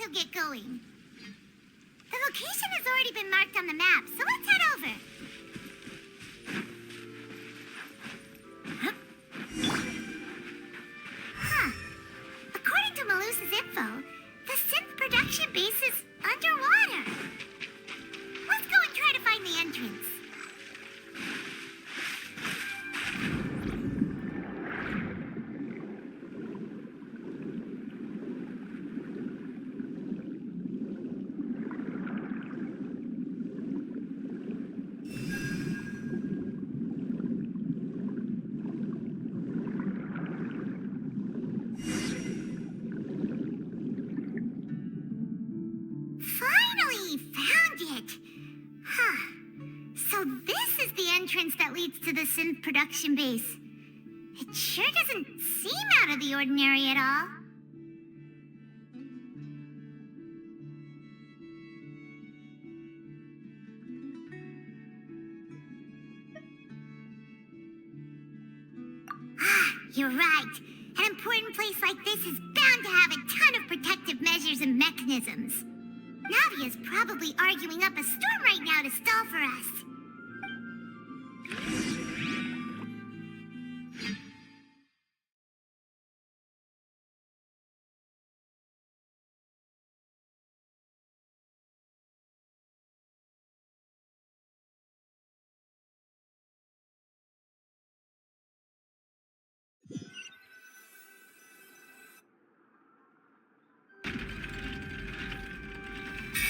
also get going. The location has already been marked on the map, so let's head over. Huh. According to Malus's info, the synth production base is underwater. Let's go and try to find the entrance. That leads to the synth production base. It sure doesn't seem out of the ordinary at all. You're right. An important place like this is bound to have a ton of protective measures and mechanisms. Navia's probably arguing up a storm right now to stall for us.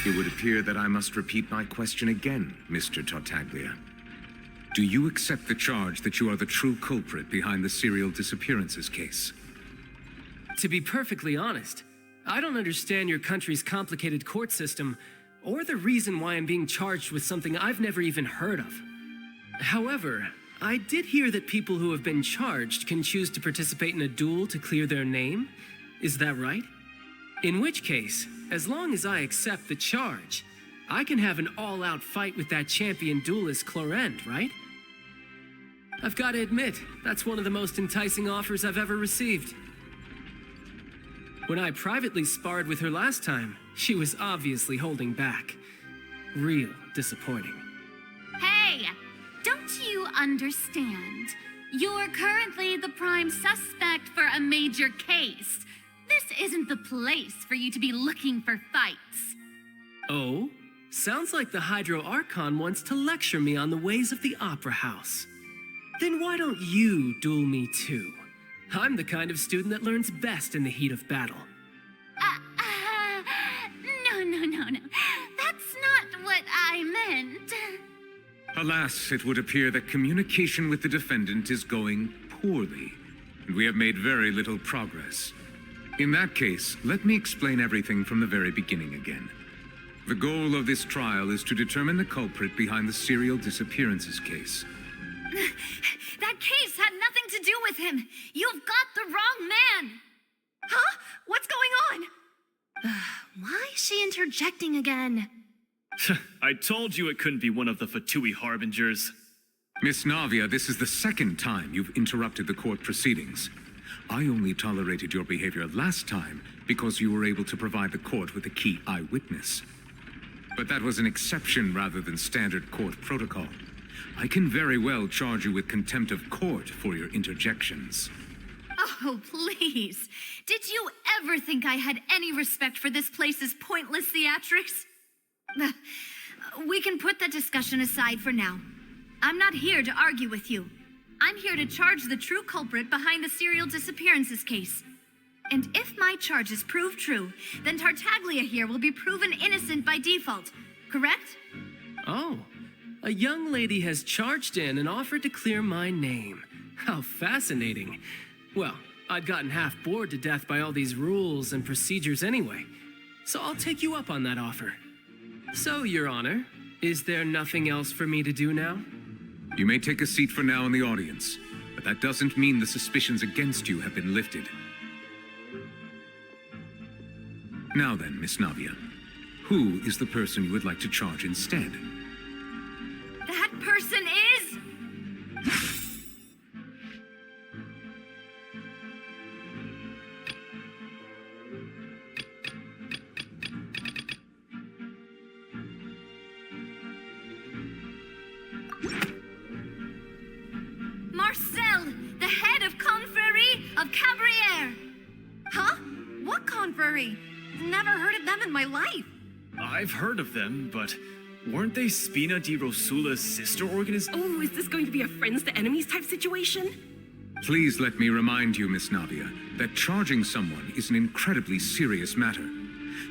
It would appear that I must repeat my question again, Mr. Tartaglia. Do you accept the charge that you are the true culprit behind the serial disappearances case? To be perfectly honest, I don't understand your country's complicated court system, or the reason why I'm being charged with something I've never even heard of. However, I did hear that people who have been charged can choose to participate in a duel to clear their name. Is that right? In which case, as long as I accept the charge, I can have an all-out fight with that champion duelist Clorend, right? I've got to admit, that's one of the most enticing offers I've ever received. When I privately sparred with her last time, she was obviously holding back. Real disappointing. Hey! Don't you understand? You're currently the prime suspect for a major case. This isn't the place for you to be looking for fights. Oh? Sounds like the Hydro Archon wants to lecture me on the ways of the Opera House. Then why don't you duel me too? I'm the kind of student that learns best in the heat of battle. No. That's not what I meant. Alas, it would appear that communication with the defendant is going poorly, and we have made very little progress. In that case, let me explain everything from the very beginning again. The goal of this trial is to determine the culprit behind the serial disappearances case. That case had nothing to do with him. You've got the wrong man. Huh? What's going on? Why is she interjecting again? I told you it couldn't be one of the Fatui harbingers. Miss Navia, this is the second time you've interrupted the court proceedings. I only tolerated your behavior last time because you were able to provide the court with a key eyewitness. But that was an exception rather than standard court protocol. I can very well charge you with contempt of court for your interjections. Oh, please. Did you ever think I had any respect for this place's pointless theatrics? We can put that discussion aside for now. I'm not here to argue with you. I'm here to charge the true culprit behind the serial disappearances case. And if my charges prove true, then Tartaglia here will be proven innocent by default, correct? Oh, a young lady has charged in and offered to clear my name. How fascinating. Well, I'd gotten half bored to death by all these rules and procedures anyway, so I'll take you up on that offer. So, Your Honor, is there nothing else for me to do now? You may take a seat for now in the audience, but that doesn't mean the suspicions against you have been lifted. Now then, Miss Navia, who is the person you would like to charge instead? That person is... Marcel, the head of Confrérie of Cabrières. Huh? What confrérie? Never heard of them in my life. I've heard of them, but weren't they Spina di Rosula's sister organization? Oh, is this going to be a friends to enemies type situation? Please let me remind you, Miss Navia, that charging someone is an incredibly serious matter.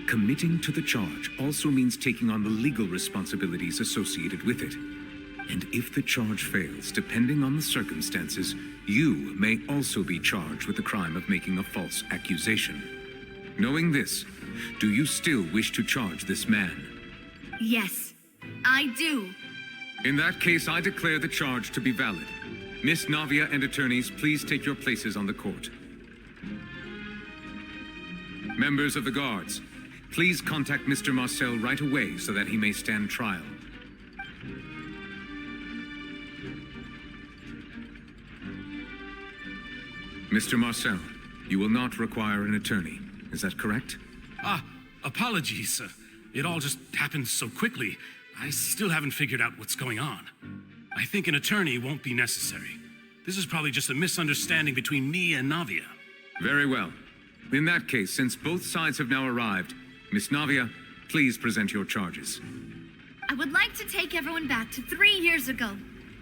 Committing to the charge also means taking on the legal responsibilities associated with it. And if the charge fails, depending on the circumstances, you may also be charged with the crime of making a false accusation. Knowing this, do you still wish to charge this man? Yes, I do. In that case, I declare the charge to be valid. Miss Navia and attorneys, please take your places on the court. Members of the guards, please contact Mr. Marcel right away so that he may stand trial. Mr. Marcel, you will not require an attorney. Is that correct? Apologies. It all just happened so quickly. I still haven't figured out what's going on. I think an attorney won't be necessary. This is probably just a misunderstanding between me and Navia. Very well. In that case, since both sides have now arrived, Miss Navia, please present your charges. I would like to take everyone back to 3 years ago,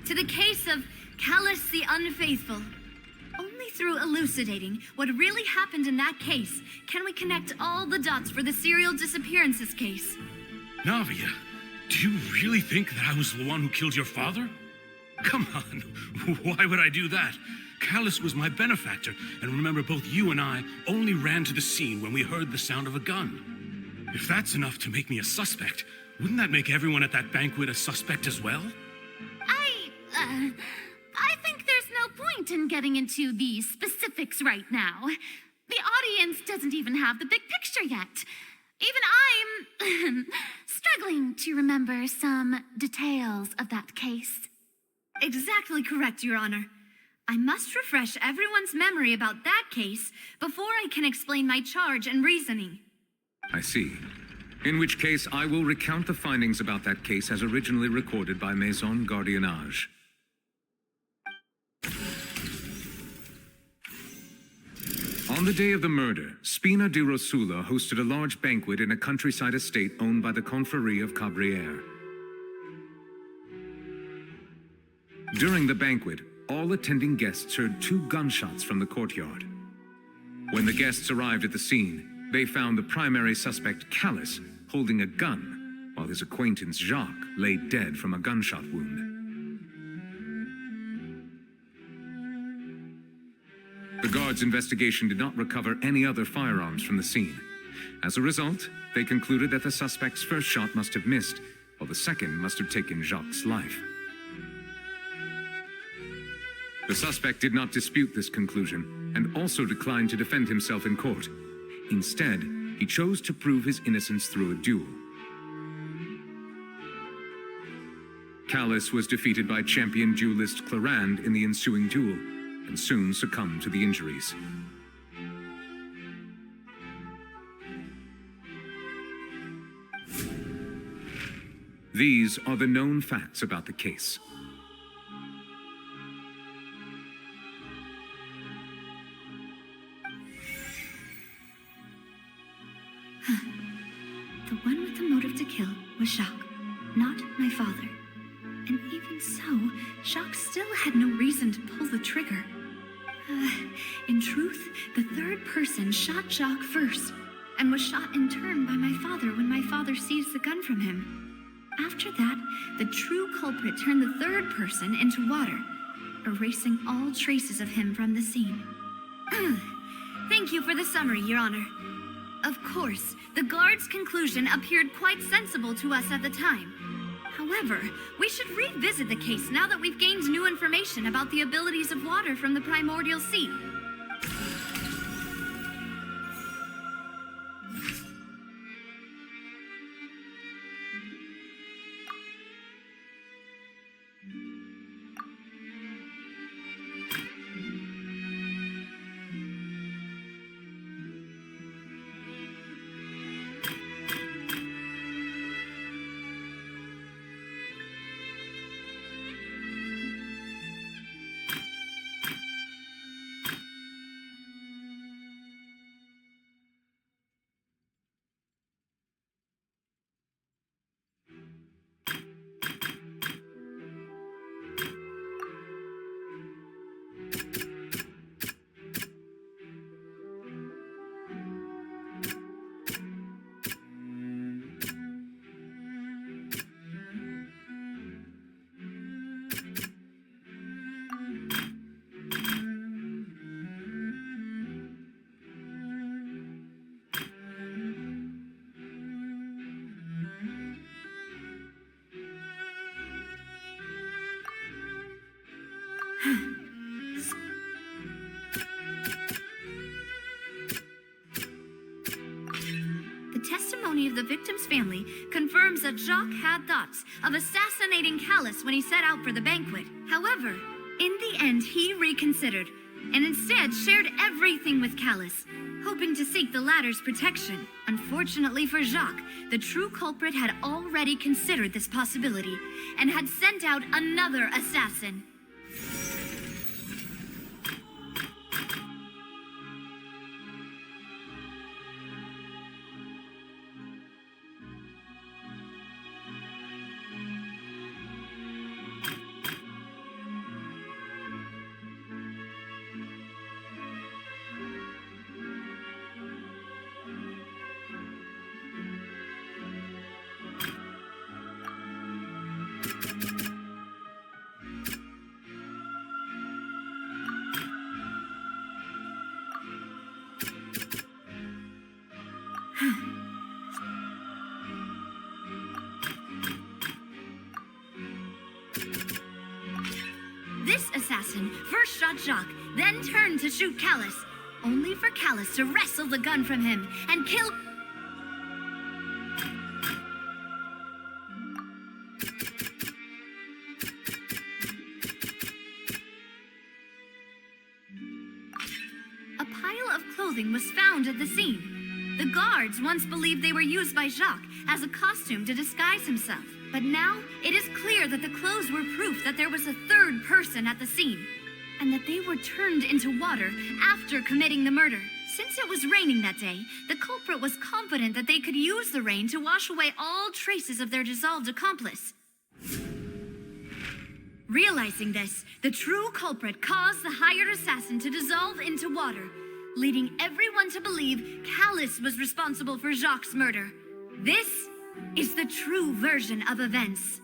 to the case of Callus the Unfaithful. Only through elucidating what really happened in that case can we connect all the dots for the serial disappearances case. Navia, do you really think that I was the one who killed your father? Come on, why would I do that? Callus was my benefactor, and remember, both you and I only ran to the scene when we heard the sound of a gun. If that's enough to make me a suspect, wouldn't that make everyone at that banquet a suspect as well? I think there's no point in getting into the specifics right now. The audience doesn't even have the big picture yet. Even I'm struggling to remember some details of that case. Exactly correct, Your Honor. I must refresh everyone's memory about that case before I can explain my charge and reasoning. I see. In which case, I will recount the findings about that case as originally recorded by Maison Gardiennage. On the day of the murder, Spina di Rosula hosted a large banquet in a countryside estate owned by the Confrérie of Cabrières. During the banquet, all attending guests heard 2 gunshots from the courtyard. When the guests arrived at the scene, they found the primary suspect, Callus, holding a gun, while his acquaintance, Jacques, lay dead from a gunshot wound. The guards' investigation did not recover any other firearms from the scene. As a result, they concluded that the suspect's first shot must have missed, while the second must have taken Jacques' life. The suspect did not dispute this conclusion, and also declined to defend himself in court. Instead, he chose to prove his innocence through a duel. Callus was defeated by champion duelist Clarand in the ensuing duel, and soon succumbed to the injuries. These are the known facts about the case. The one with the motive to kill was Jacques, not my father. And even so, Jacques still had no reason to pull the trigger. In truth, the third person shot Jacques first, and was shot in turn by my father when my father seized the gun from him. After that, the true culprit turned the third person into water, erasing all traces of him from the scene. Thank you for the summary, Your Honor. Of course, the guard's conclusion appeared quite sensible to us at the time. However, we should revisit the case now that we've gained new information about the abilities of water from the primordial sea. The testimony of the victim's family confirms that Jacques had thoughts of assassinating Callus when he set out for the banquet. However, in the end, he reconsidered and instead shared everything with Callus, hoping to seek the latter's protection. Unfortunately for Jacques, the true culprit had already considered this possibility and had sent out another assassin. This assassin first shot Jacques, then turned to shoot Callus, only for Callus to wrestle the gun from him and kill... A pile of clothing was found at the scene. The guards once believed they were used by Jacques as a costume to disguise himself. But now, it is clear that the clothes were proof that there was a third person at the scene, and that they were turned into water after committing the murder. Since it was raining that day, the culprit was confident that they could use the rain to wash away all traces of their dissolved accomplice. Realizing this, the true culprit caused the hired assassin to dissolve into water, leading everyone to believe Callus was responsible for Jacques' murder. This is the true version of events.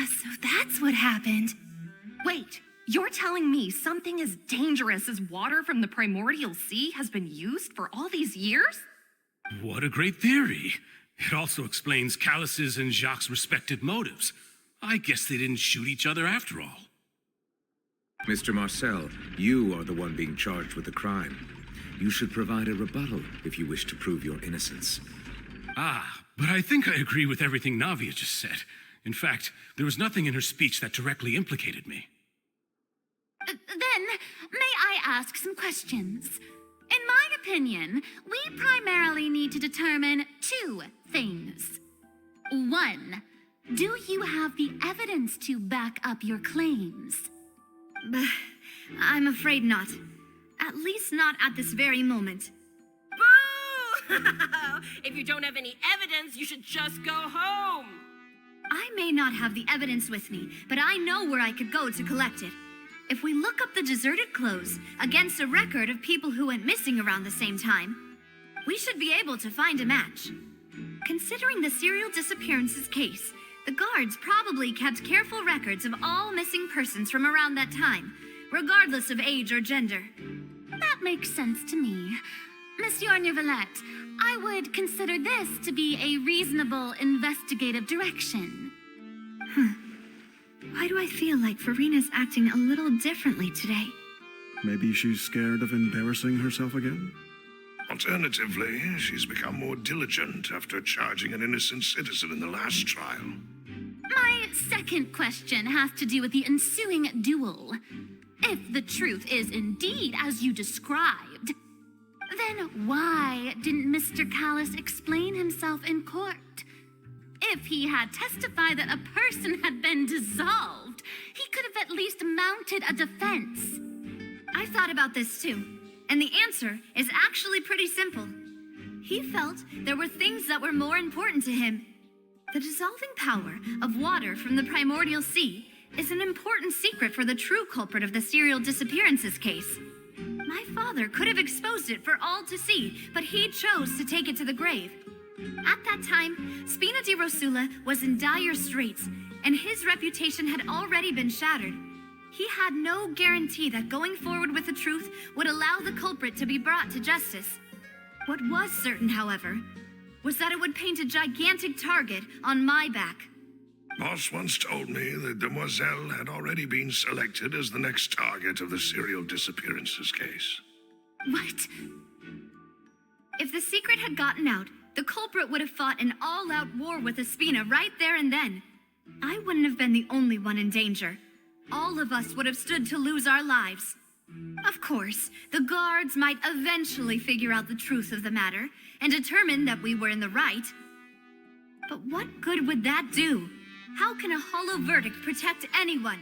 So that's what happened. Wait, you're telling me something as dangerous as water from the primordial sea has been used for all these years? What a great theory. It also explains Callus's and Jacques' respective motives. I guess they didn't shoot each other after all. Mr. Marcel, you are the one being charged with the crime. You should provide a rebuttal if you wish to prove your innocence. But I think I agree with everything Navia just said. In fact, there was nothing in her speech that directly implicated me. Then, may I ask some questions? In my opinion, we primarily need to determine two things. One, do you have the evidence to back up your claims? I'm afraid not. At least not at this very moment. Boo! If you don't have any evidence, you should just go home. I may not have the evidence with me, but I know where I could go to collect it. If we look up the deserted clothes against a record of people who went missing around the same time, we should be able to find a match. Considering the serial disappearances case, the guards probably kept careful records of all missing persons from around that time, regardless of age or gender. That makes sense to me. Monsieur Neuvillette, I would consider this to be a reasonable investigative direction. Why do I feel like Farina's acting a little differently today? Maybe she's scared of embarrassing herself again? Alternatively, she's become more diligent after charging an innocent citizen in the last trial. My second question has to do with the ensuing duel. If the truth is indeed as you described, then why didn't Mr. Callus explain himself in court? If he had testified that a person had been dissolved, he could have at least mounted a defense. I thought about this too, and the answer is actually pretty simple. He felt there were things that were more important to him. The dissolving power of water from the primordial sea is an important secret for the true culprit of the serial disappearances case. My father could have exposed it for all to see, but he chose to take it to the grave. At that time, Spina di Rosula was in dire straits, and his reputation had already been shattered. He had no guarantee that going forward with the truth would allow the culprit to be brought to justice. What was certain, however, was that it would paint a gigantic target on my back. Boss once told me that Demoiselle had already been selected as the next target of the serial disappearances case. What? If the secret had gotten out, the culprit would have fought an all-out war with Espina right there and then. I wouldn't have been the only one in danger. All of us would have stood to lose our lives. Of course, the guards might eventually figure out the truth of the matter and determine that we were in the right. But what good would that do? How can a hollow verdict protect anyone?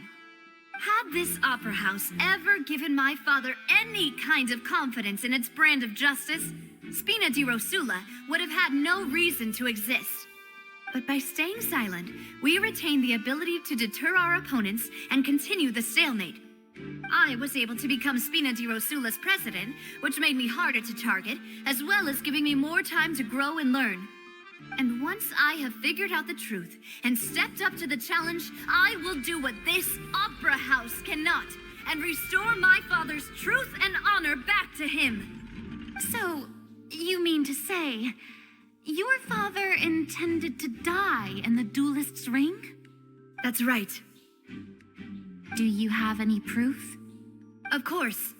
Had this opera house ever given my father any kind of confidence in its brand of justice, Spina di Rosula would have had no reason to exist. But by staying silent, we retained the ability to deter our opponents and continue the stalemate. I was able to become Spina di Rosula's president, which made me harder to target, as well as giving me more time to grow and learn. And once I have figured out the truth and stepped up to the challenge, I will do what this opera house cannot, and restore my father's truth and honor back to him. So, you mean to say, your father intended to die in the duelist's ring? That's right. Do you have any proof? Of course.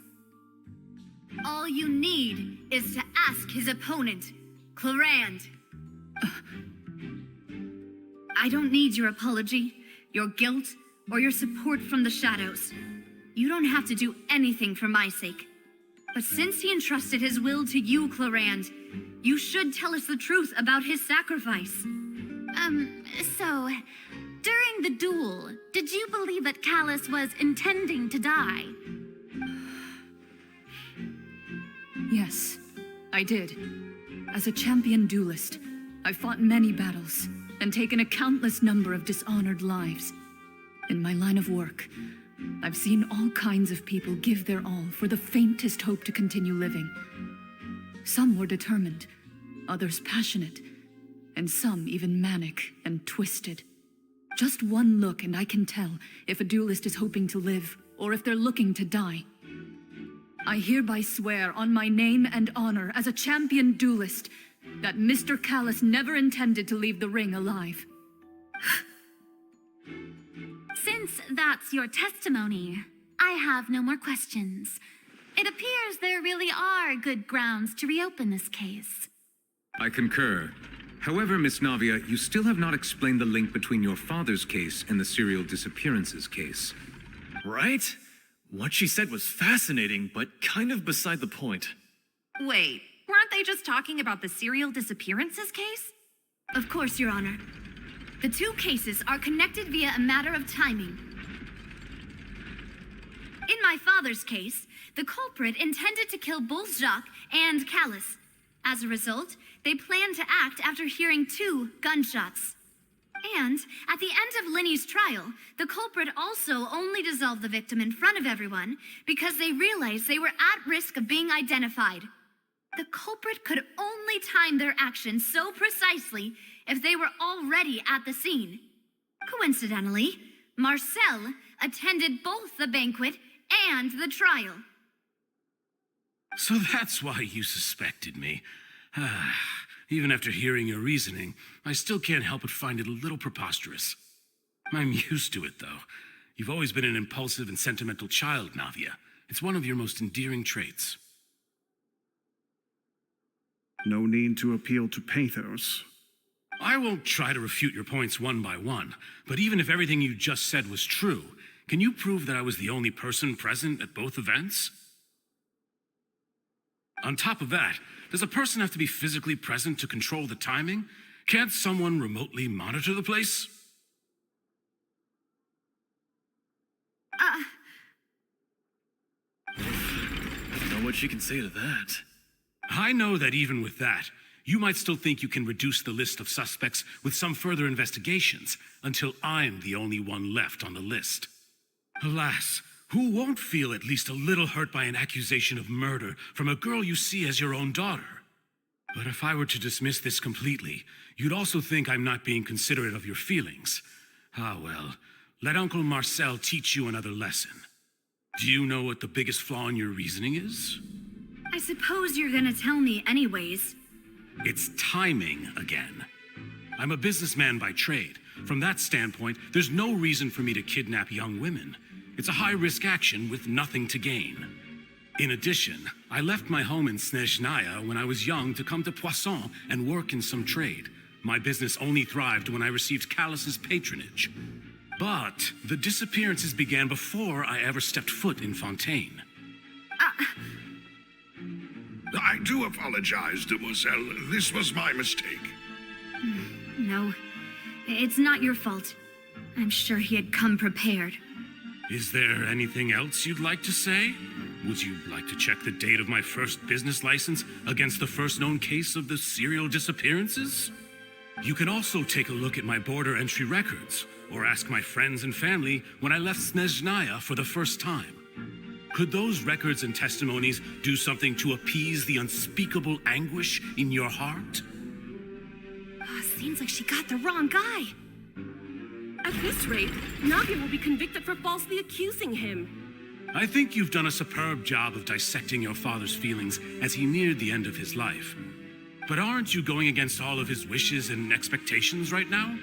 All you need is to ask his opponent, Clarand. I don't need your apology, your guilt, or your support from the shadows. You don't have to do anything for my sake. But since he entrusted his will to you, Clarand, you should tell us the truth about his sacrifice. So, during the duel, did you believe that Callus was intending to die? Yes, I did. As a champion duelist, I've fought many battles and taken a countless number of dishonored lives. In my line of work, I've seen all kinds of people give their all for the faintest hope to continue living. Some were determined, others passionate, and some even manic and twisted. Just one look and I can tell if a duelist is hoping to live or if they're looking to die. I hereby swear on my name and honor as a champion duelist that Mr. Callus never intended to leave the ring alive. Since that's your testimony, I have no more questions. It appears there really are good grounds to reopen this case. I concur. However, Miss Navia, you still have not explained the link between your father's case and the serial disappearances case. Right? What she said was fascinating, but kind of beside the point. Wait, weren't they just talking about the serial disappearances case? Of course, Your Honor. The two cases are connected via a matter of timing. In my father's case, the culprit intended to kill both Jacques and Callus. As a result, they planned to act after hearing 2 gunshots. And at the end of Linny's trial, the culprit also only dissolved the victim in front of everyone because they realized they were at risk of being identified. The culprit could only time their actions so precisely if they were already at the scene. Coincidentally, Marcel attended both the banquet and the trial. So that's why you suspected me. Even after hearing your reasoning, I still can't help but find it a little preposterous. I'm used to it, though. You've always been an impulsive and sentimental child, Navia. It's one of your most endearing traits. No need to appeal to pathos. I won't try to refute your points one by one, but even if everything you just said was true, can you prove that I was the only person present at both events? On top of that, does a person have to be physically present to control the timing? Can't someone remotely monitor the place? know what she can say to that. I know that even with that, you might still think you can reduce the list of suspects with some further investigations until I'm the only one left on the list. Alas, who won't feel at least a little hurt by an accusation of murder from a girl you see as your own daughter? But if I were to dismiss this completely, you'd also think I'm not being considerate of your feelings. Ah well, let Uncle Marcel teach you another lesson. Do you know what the biggest flaw in your reasoning is? I suppose you're gonna tell me anyways. It's timing again. I'm a businessman by trade. From that standpoint, there's no reason for me to kidnap young women. It's a high-risk action with nothing to gain. In addition, I left my home in Snezhnaya when I was young to come to Poisson and work in some trade. My business only thrived when I received Callus's patronage. But the disappearances began before I ever stepped foot in Fontaine. I do apologize, demoiselle. This was my mistake. No, it's not your fault. I'm sure he had come prepared. Is there anything else you'd like to say? Would you like to check the date of my first business license against the first known case of the serial disappearances? You can also take a look at my border entry records, or ask my friends and family when I left Snezhnaya for the first time. Could those records and testimonies do something to appease the unspeakable anguish in your heart? Seems like she got the wrong guy. At this rate, Navia will be convicted for falsely accusing him. I think you've done a superb job of dissecting your father's feelings as he neared the end of his life. But aren't you going against all of his wishes and expectations right now?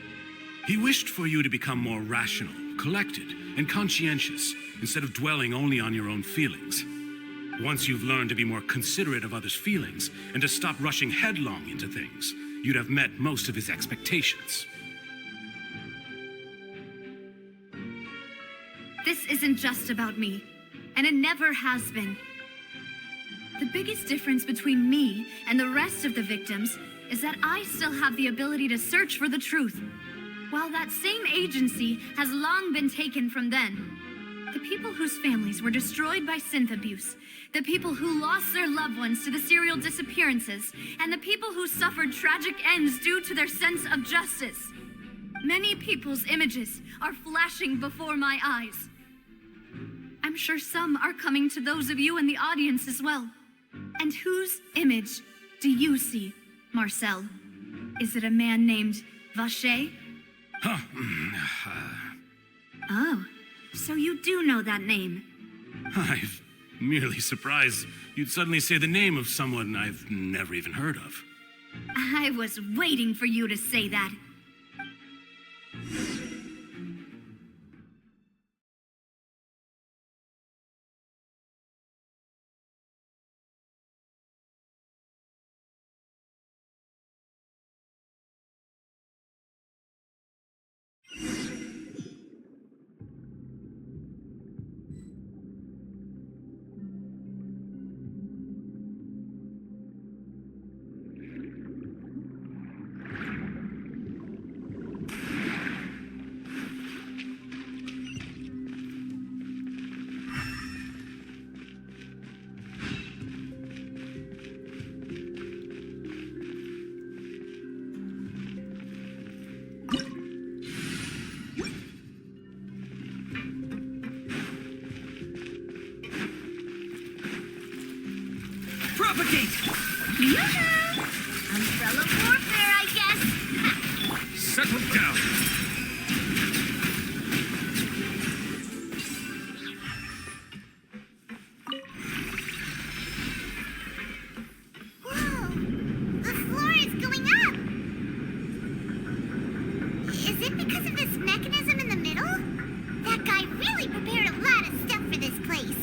He wished for you to become more rational, collected, and conscientious, instead of dwelling only on your own feelings. Once you've learned to be more considerate of others' feelings, and to stop rushing headlong into things, you'd have met most of his expectations. This isn't just about me, and it never has been. The biggest difference between me and the rest of the victims is that I still have the ability to search for the truth, while that same agency has long been taken from them. The people whose families were destroyed by synth abuse, the people who lost their loved ones to the serial disappearances, and the people who suffered tragic ends due to their sense of justice. Many people's images are flashing before my eyes. I'm sure some are coming to those of you in the audience as well. And whose image do you see, Marcel? Is it a man named Vacher? Oh, so you do know that name. I'm merely surprised you'd suddenly say the name of someone I've never even heard of. I was waiting for you to say that. Propagate! Yoo-hoo! Umbrella warfare, I guess. Settle down. Whoa! The floor is going up! Is it because of this mechanism in the middle? That guy really prepared a lot of stuff for this place.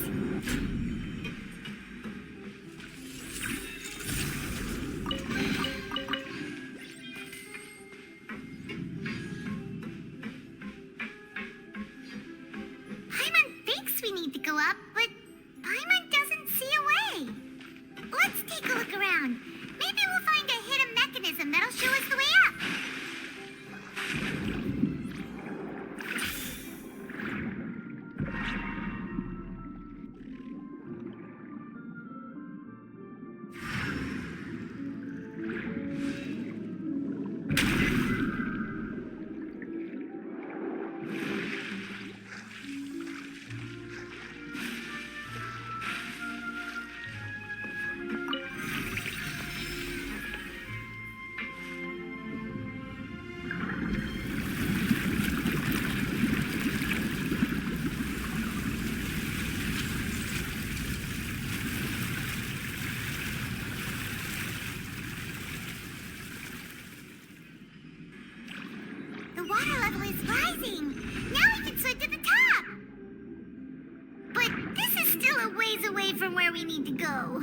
Paimon thinks we need to go up, but Paimon doesn't see a way. Let's take a look around. Maybe we'll find a hidden mechanism that'll show us the way up. is rising. Now we can swim to the top. But this is still a ways away from where we need to go.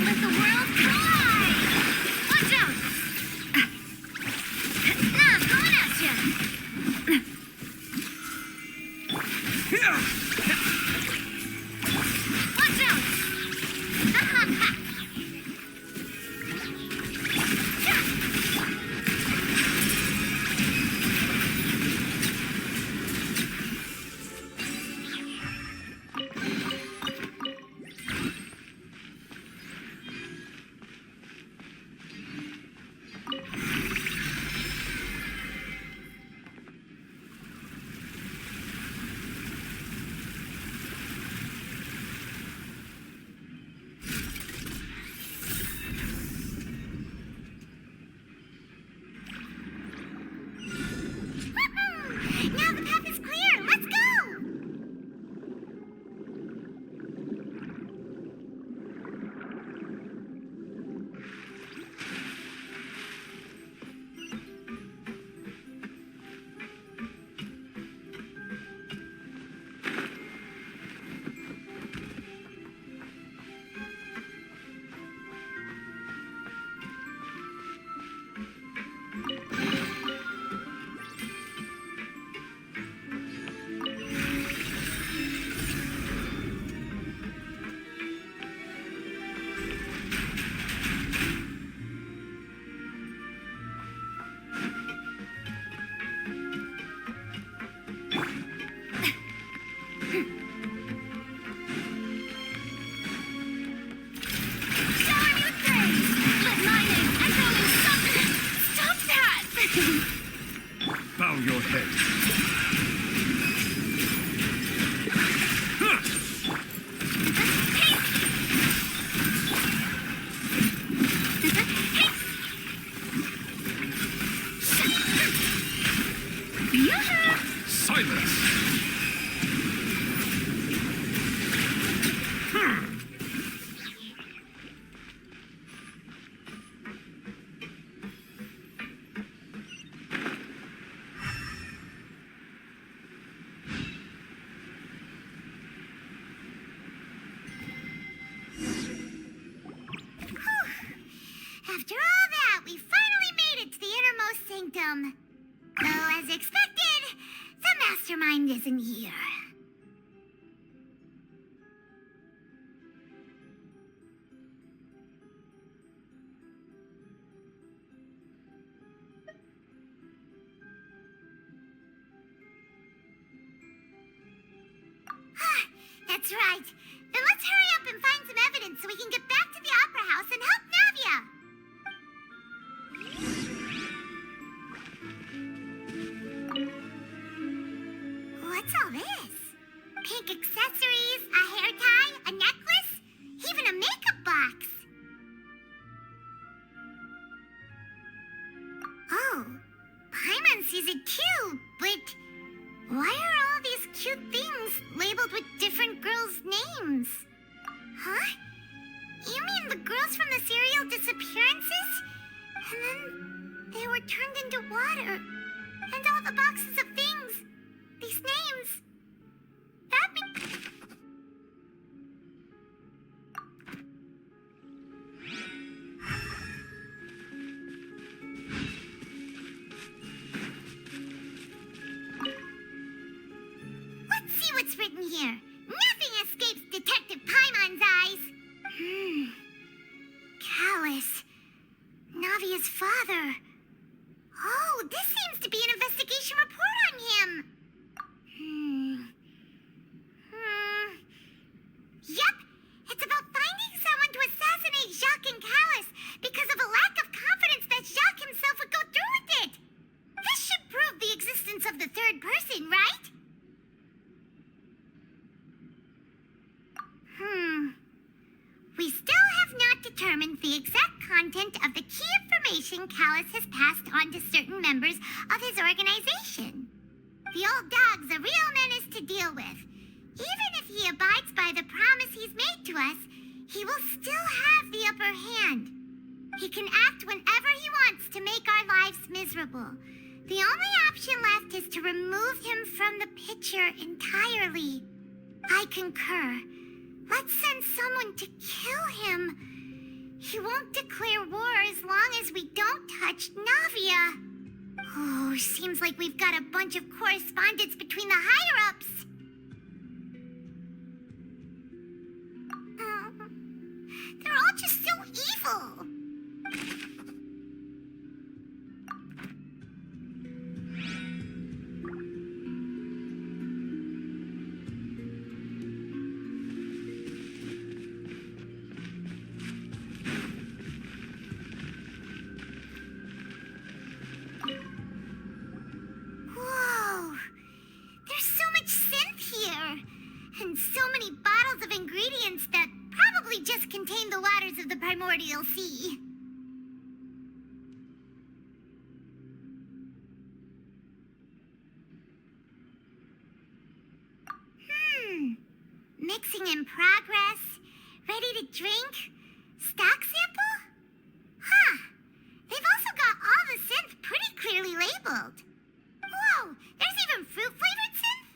Let the world collide! Watch out! Coming at you! Watch out! Now the path is clear! Let's go! Shower me with praise! Let my name echo in something! Stop that! Bow your head. Silence! After all that, we finally made it to the innermost sanctum. Though, as expected, the mastermind isn't here. That's right. Then let's hurry up and find some evidence so we can get back to the Opera House and help Navia. What's all this? Pink accessories, a hair tie, a necklace, even a makeup box. Oh, Paimon sees it too, but why are all these cute things labeled with different girls' names? Huh? You mean the girls from the serial disappearances? And then they were turned into water. And all the boxes of things. These names. That means... Let's see what's written here. Nothing escapes Detective Paimon's eyes. Callus. Navia's father. Oh, this seems to be an investigation report on him. Yep, it's about finding someone to assassinate Jacques and Callus because of a lack of confidence that Jacques himself would go through with it. This should prove the existence of the third person, right? We still have information Callus has passed on to certain members of his organization. The old dog's a real menace to deal with. Even if he abides by the promise he's made to us, he will still have the upper hand. He can act whenever he wants to make our lives miserable. The only option left is to remove him from the picture entirely. I concur. Let's send someone to kill him. He won't declare war as long as we don't touch Navia. Oh, seems like we've got a bunch of correspondence between the higher-ups. They're all just so evil. Whoa! There's so much synth here! And so many bottles of ingredients that probably just contain the waters of the primordial sea. Mixing in progress. Ready to drink? Stock sample? Huh. They've also got all the synth pretty clearly labeled. Whoa, there's even fruit-flavored synth?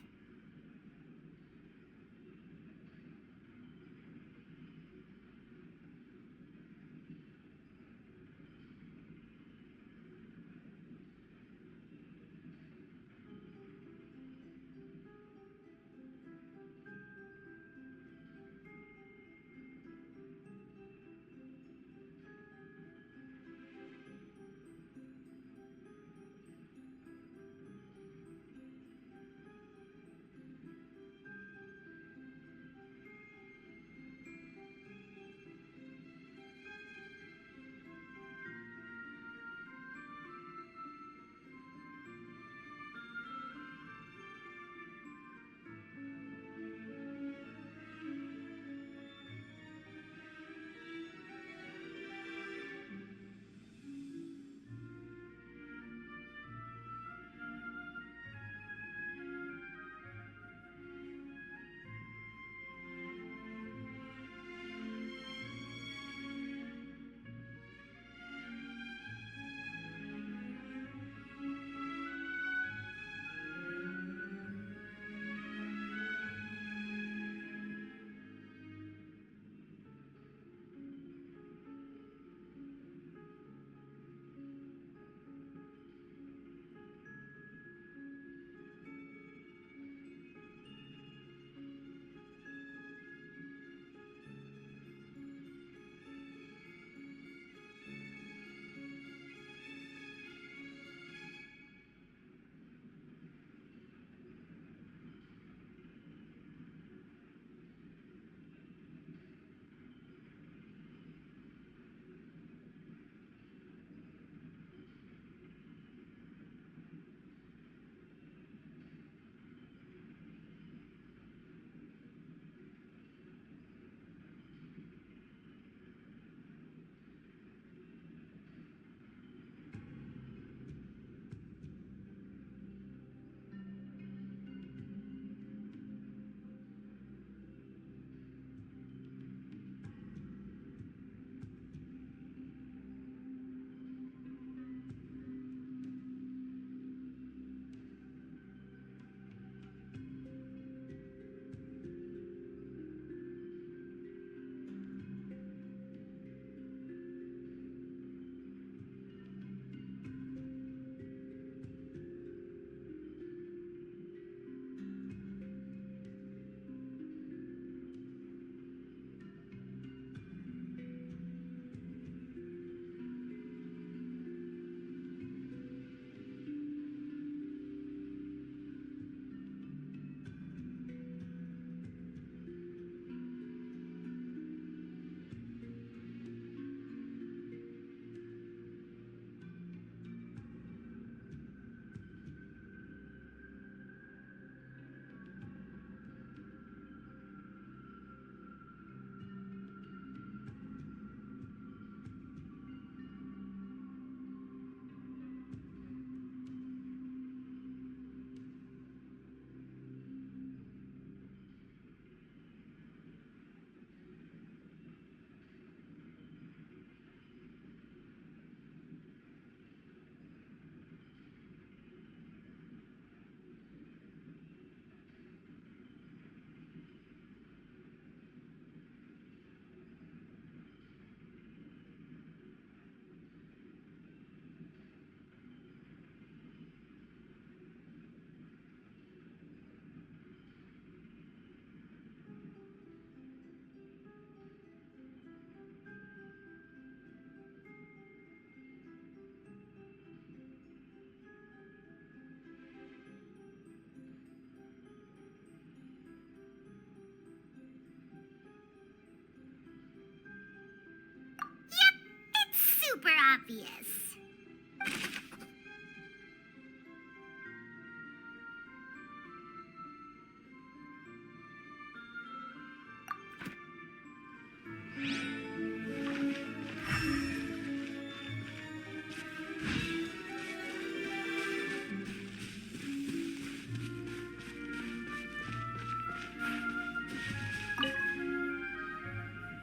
obvious.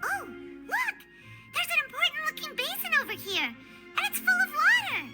Oh, look! There's an important-looking basin over here, and it's full of water!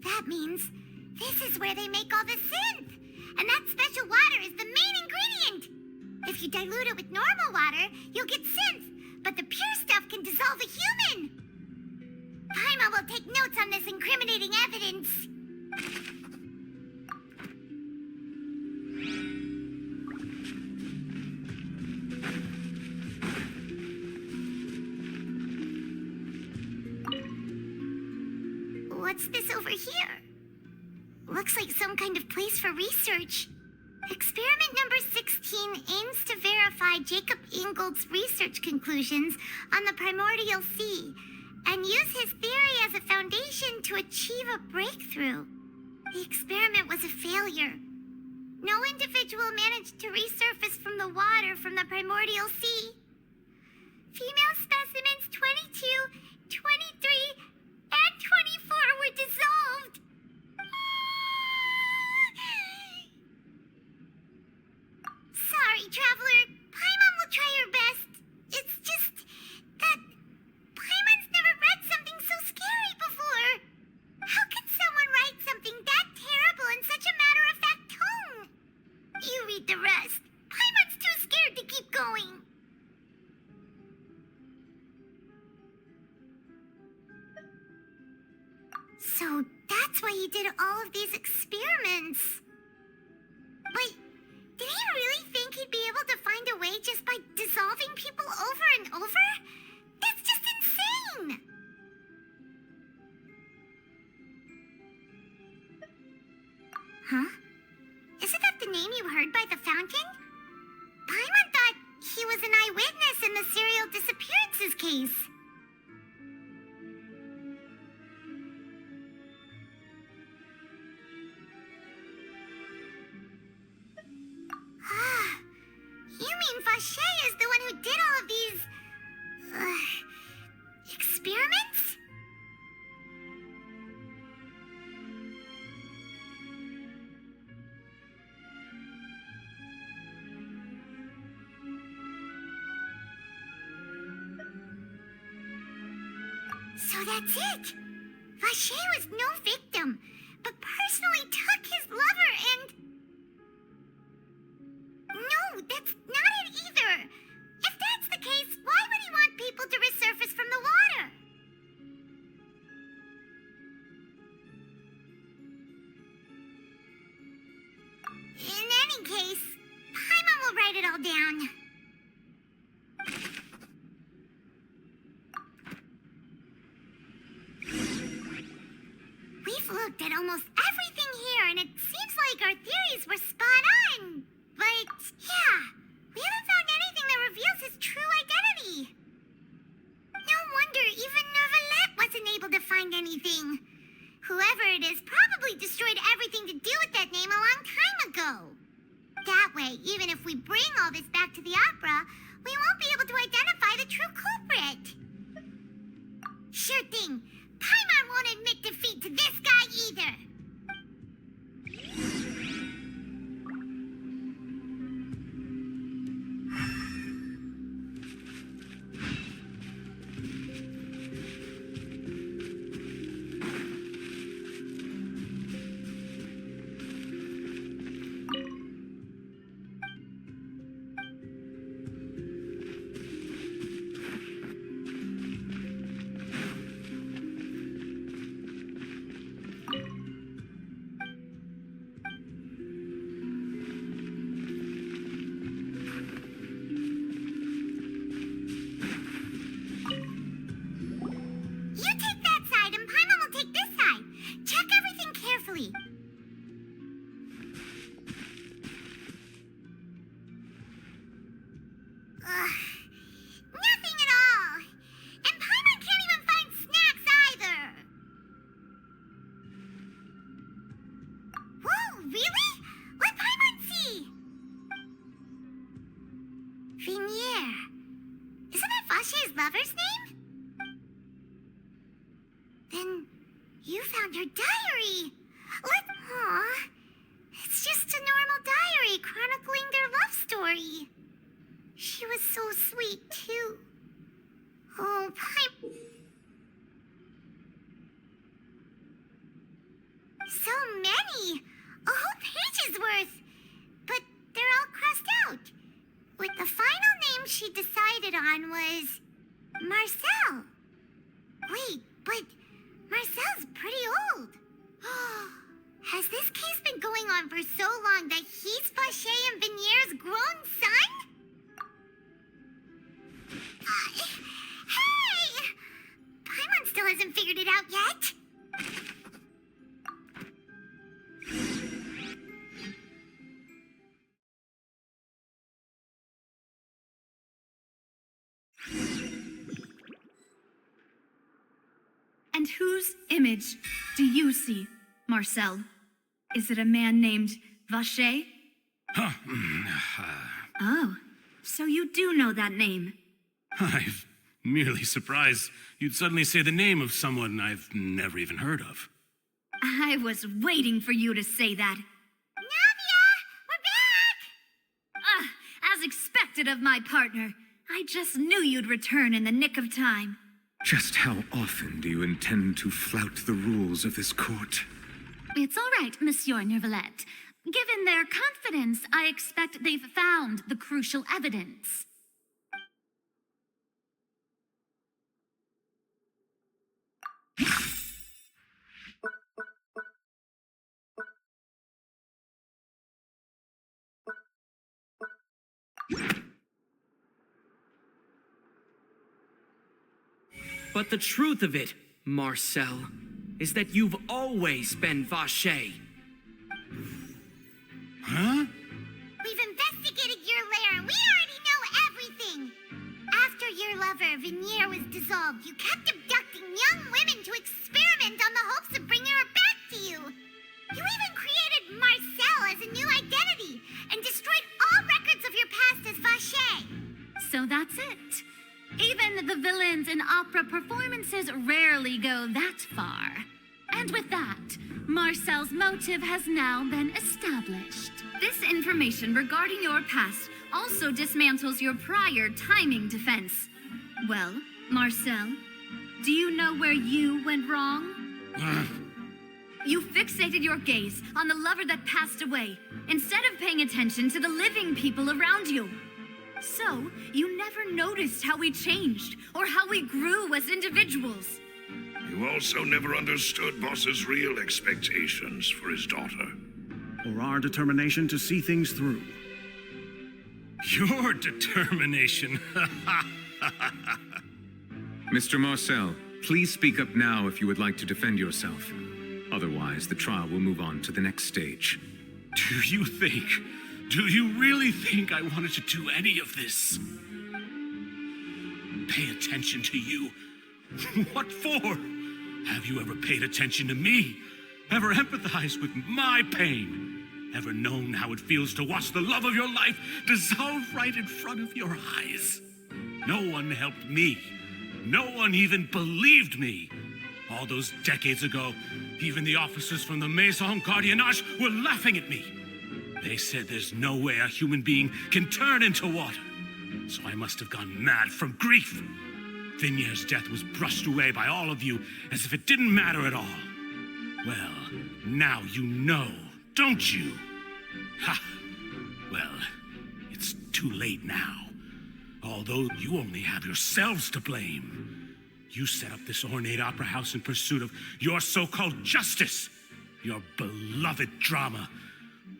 That means this is where they make all the synth! And that special water is the main ingredient! If you dilute it with normal water, you'll get synth, but the pure stuff can dissolve a human! Paimon will take notes on this incriminating evidence. What's this over here? Looks like some kind of place for research. Experiment number 16 aims to verify Jacob Ingold's research conclusions on the primordial sea and use his theory as a foundation to achieve a breakthrough. The experiment was a failure. No individual managed to resurface from the water from the primordial sea. Female specimens 22, 23, and 24 were dissolved. Sorry, Traveler. Paimon will try her best. It's just that Paimon's never read something so scary before. How can someone write something that terrible in such a matter-of-fact tone? You read the rest. Paimon's too scared to keep going. So that's why he did all of these experiments. But did he really think he'd be able to find a way just by dissolving people over and over? That's just insane! Huh? Isn't that the name you heard by the fountain? Paimon thought he was an eyewitness in the serial disappearances case. You mean Vache is the one who did all of these... experiments? So that's it! Vache was no victim, but personally took his lover and... No, that's not it either! If that's the case, why would he want people to resurface from the water? In any case, Paimon will write it all down. We've looked at almost everything here, and it seems like our theories were spot on. But, yeah, we haven't found anything that reveals his true identity. No wonder even Nervalette wasn't able to find anything. Whoever it is probably destroyed everything to do with that name a long time ago. That way, even if we bring all this back to the opera, we won't be able to identify the true culprit. Sure thing. Paimon won't admit defeat to this guy either. Nothing at all. And Paimon can't even find snacks either. Whoa, really? What'd Paimon see? Venier. Isn't that Vache's lover's name? Then you found her diary. Aw, it's just a normal diary chronicling their love story. She was so sweet, too. Oh, so many! A whole page's worth! But they're all crossed out. With the final name she decided on was... Marcel. Wait, but Marcel's pretty old. Has this case been going on for so long that he's Vache and Venier's grown son? Hey! Paimon still hasn't figured it out yet. And whose image do you see, Marcel? Is it a man named Vache? Oh, so you do know that name. I'm merely surprised you'd suddenly say the name of someone I've never even heard of. I was waiting for you to say that. Navia! We're back! As expected of my partner. I just knew you'd return in the nick of time. Just how often do you intend to flout the rules of this court? It's all right, Monsieur Nervalette. Given their confidence, I expect they've found the crucial evidence. But the truth of it, Marcel, is that you've always been Vache. Huh? We've investigated your lair and we already know everything. After your lover, Venier, was dissolved, you kept abducting young women to experiment on the hopes of bringing her back to you. You even created Marcel as a new identity and destroyed all records of your past as Vache. So that's it. Even the villains in opera performances rarely go that far. And with that, Marcel's motive has now been established. This information regarding your past also dismantles your prior timing defense. Well, Marcel, do you know where you went wrong? You fixated your gaze on the lover that passed away, instead of paying attention to the living people around you. So, you never noticed how we changed, or how we grew as individuals. You also never understood Boss's real expectations for his daughter. Or our determination to see things through. Your determination. Mr. Marcel, please speak up now if you would like to defend yourself. Otherwise, the trial will move on to the next stage. Do you really think I wanted to do any of this? Pay attention to you? What for? Have you ever paid attention to me? Ever empathized with my pain? Ever known how it feels to watch the love of your life dissolve right in front of your eyes? No one helped me. No one even believed me. All those decades ago, even the officers from the Maison Gardiennage were laughing at me. They said there's no way a human being can turn into water. So I must have gone mad from grief. Vignier's death was brushed away by all of you as if it didn't matter at all. Well, now you know, don't you? Ha! Well, it's too late now. Although you only have yourselves to blame. You set up this ornate opera house in pursuit of your so-called justice, your beloved drama,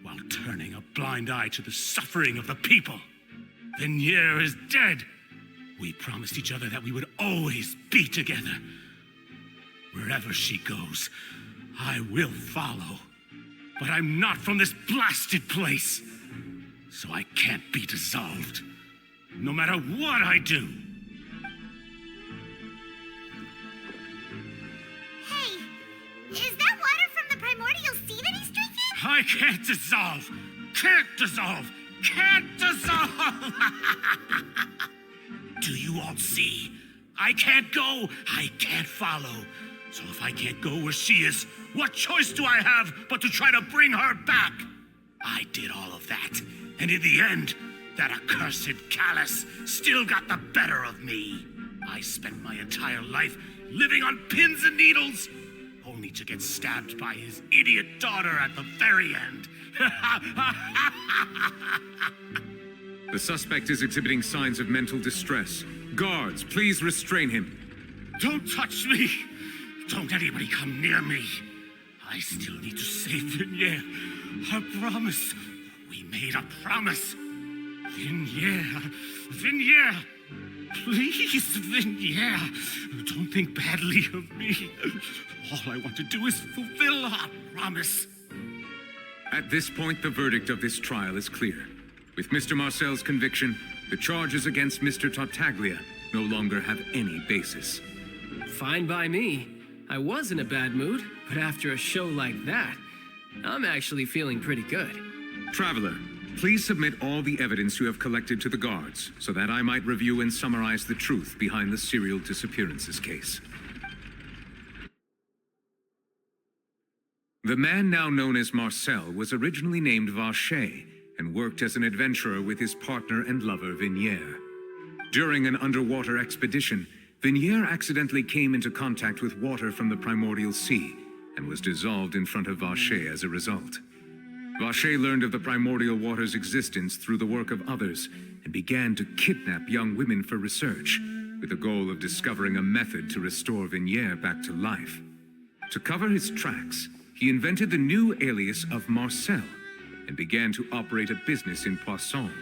while turning a blind eye to the suffering of the people. Vignier is dead. We promised each other that we would always be together. Wherever she goes, I will follow. But I'm not from this blasted place, so I can't be dissolved, no matter what I do. Hey, is that water from the primordial sea that he's drinking? I can't dissolve! Can't dissolve! Can't dissolve! Do you all see? I can't go, I can't follow. So if I can't go where she is, what choice do I have but to try to bring her back? I did all of that, and in the end, that accursed Callus still got the better of me. I spent my entire life living on pins and needles, only to get stabbed by his idiot daughter at the very end. The suspect is exhibiting signs of mental distress. Guards, please restrain him. Don't touch me! Don't anybody come near me. I still need to save Vignier. I promised. We made a promise. Vignier! Please, Vignier. Don't think badly of me. All I want to do is fulfill our promise. At this point, the verdict of this trial is clear. With Mr. Marcel's conviction, the charges against Mr. Tartaglia no longer have any basis. Fine by me. I was in a bad mood, but after a show like that, I'm actually feeling pretty good. Traveler, please submit all the evidence you have collected to the guards, so that I might review and summarize the truth behind the serial disappearances case. The man now known as Marcel was originally named Vacher and worked as an adventurer with his partner and lover Vignier. During an underwater expedition, Vignier accidentally came into contact with water from the primordial sea and was dissolved in front of Vacher as a result. Vacher learned of the primordial water's existence through the work of others and began to kidnap young women for research, with the goal of discovering a method to restore Vignier back to life. To cover his tracks, he invented the new alias of Marcel and began to operate a business in Poisson.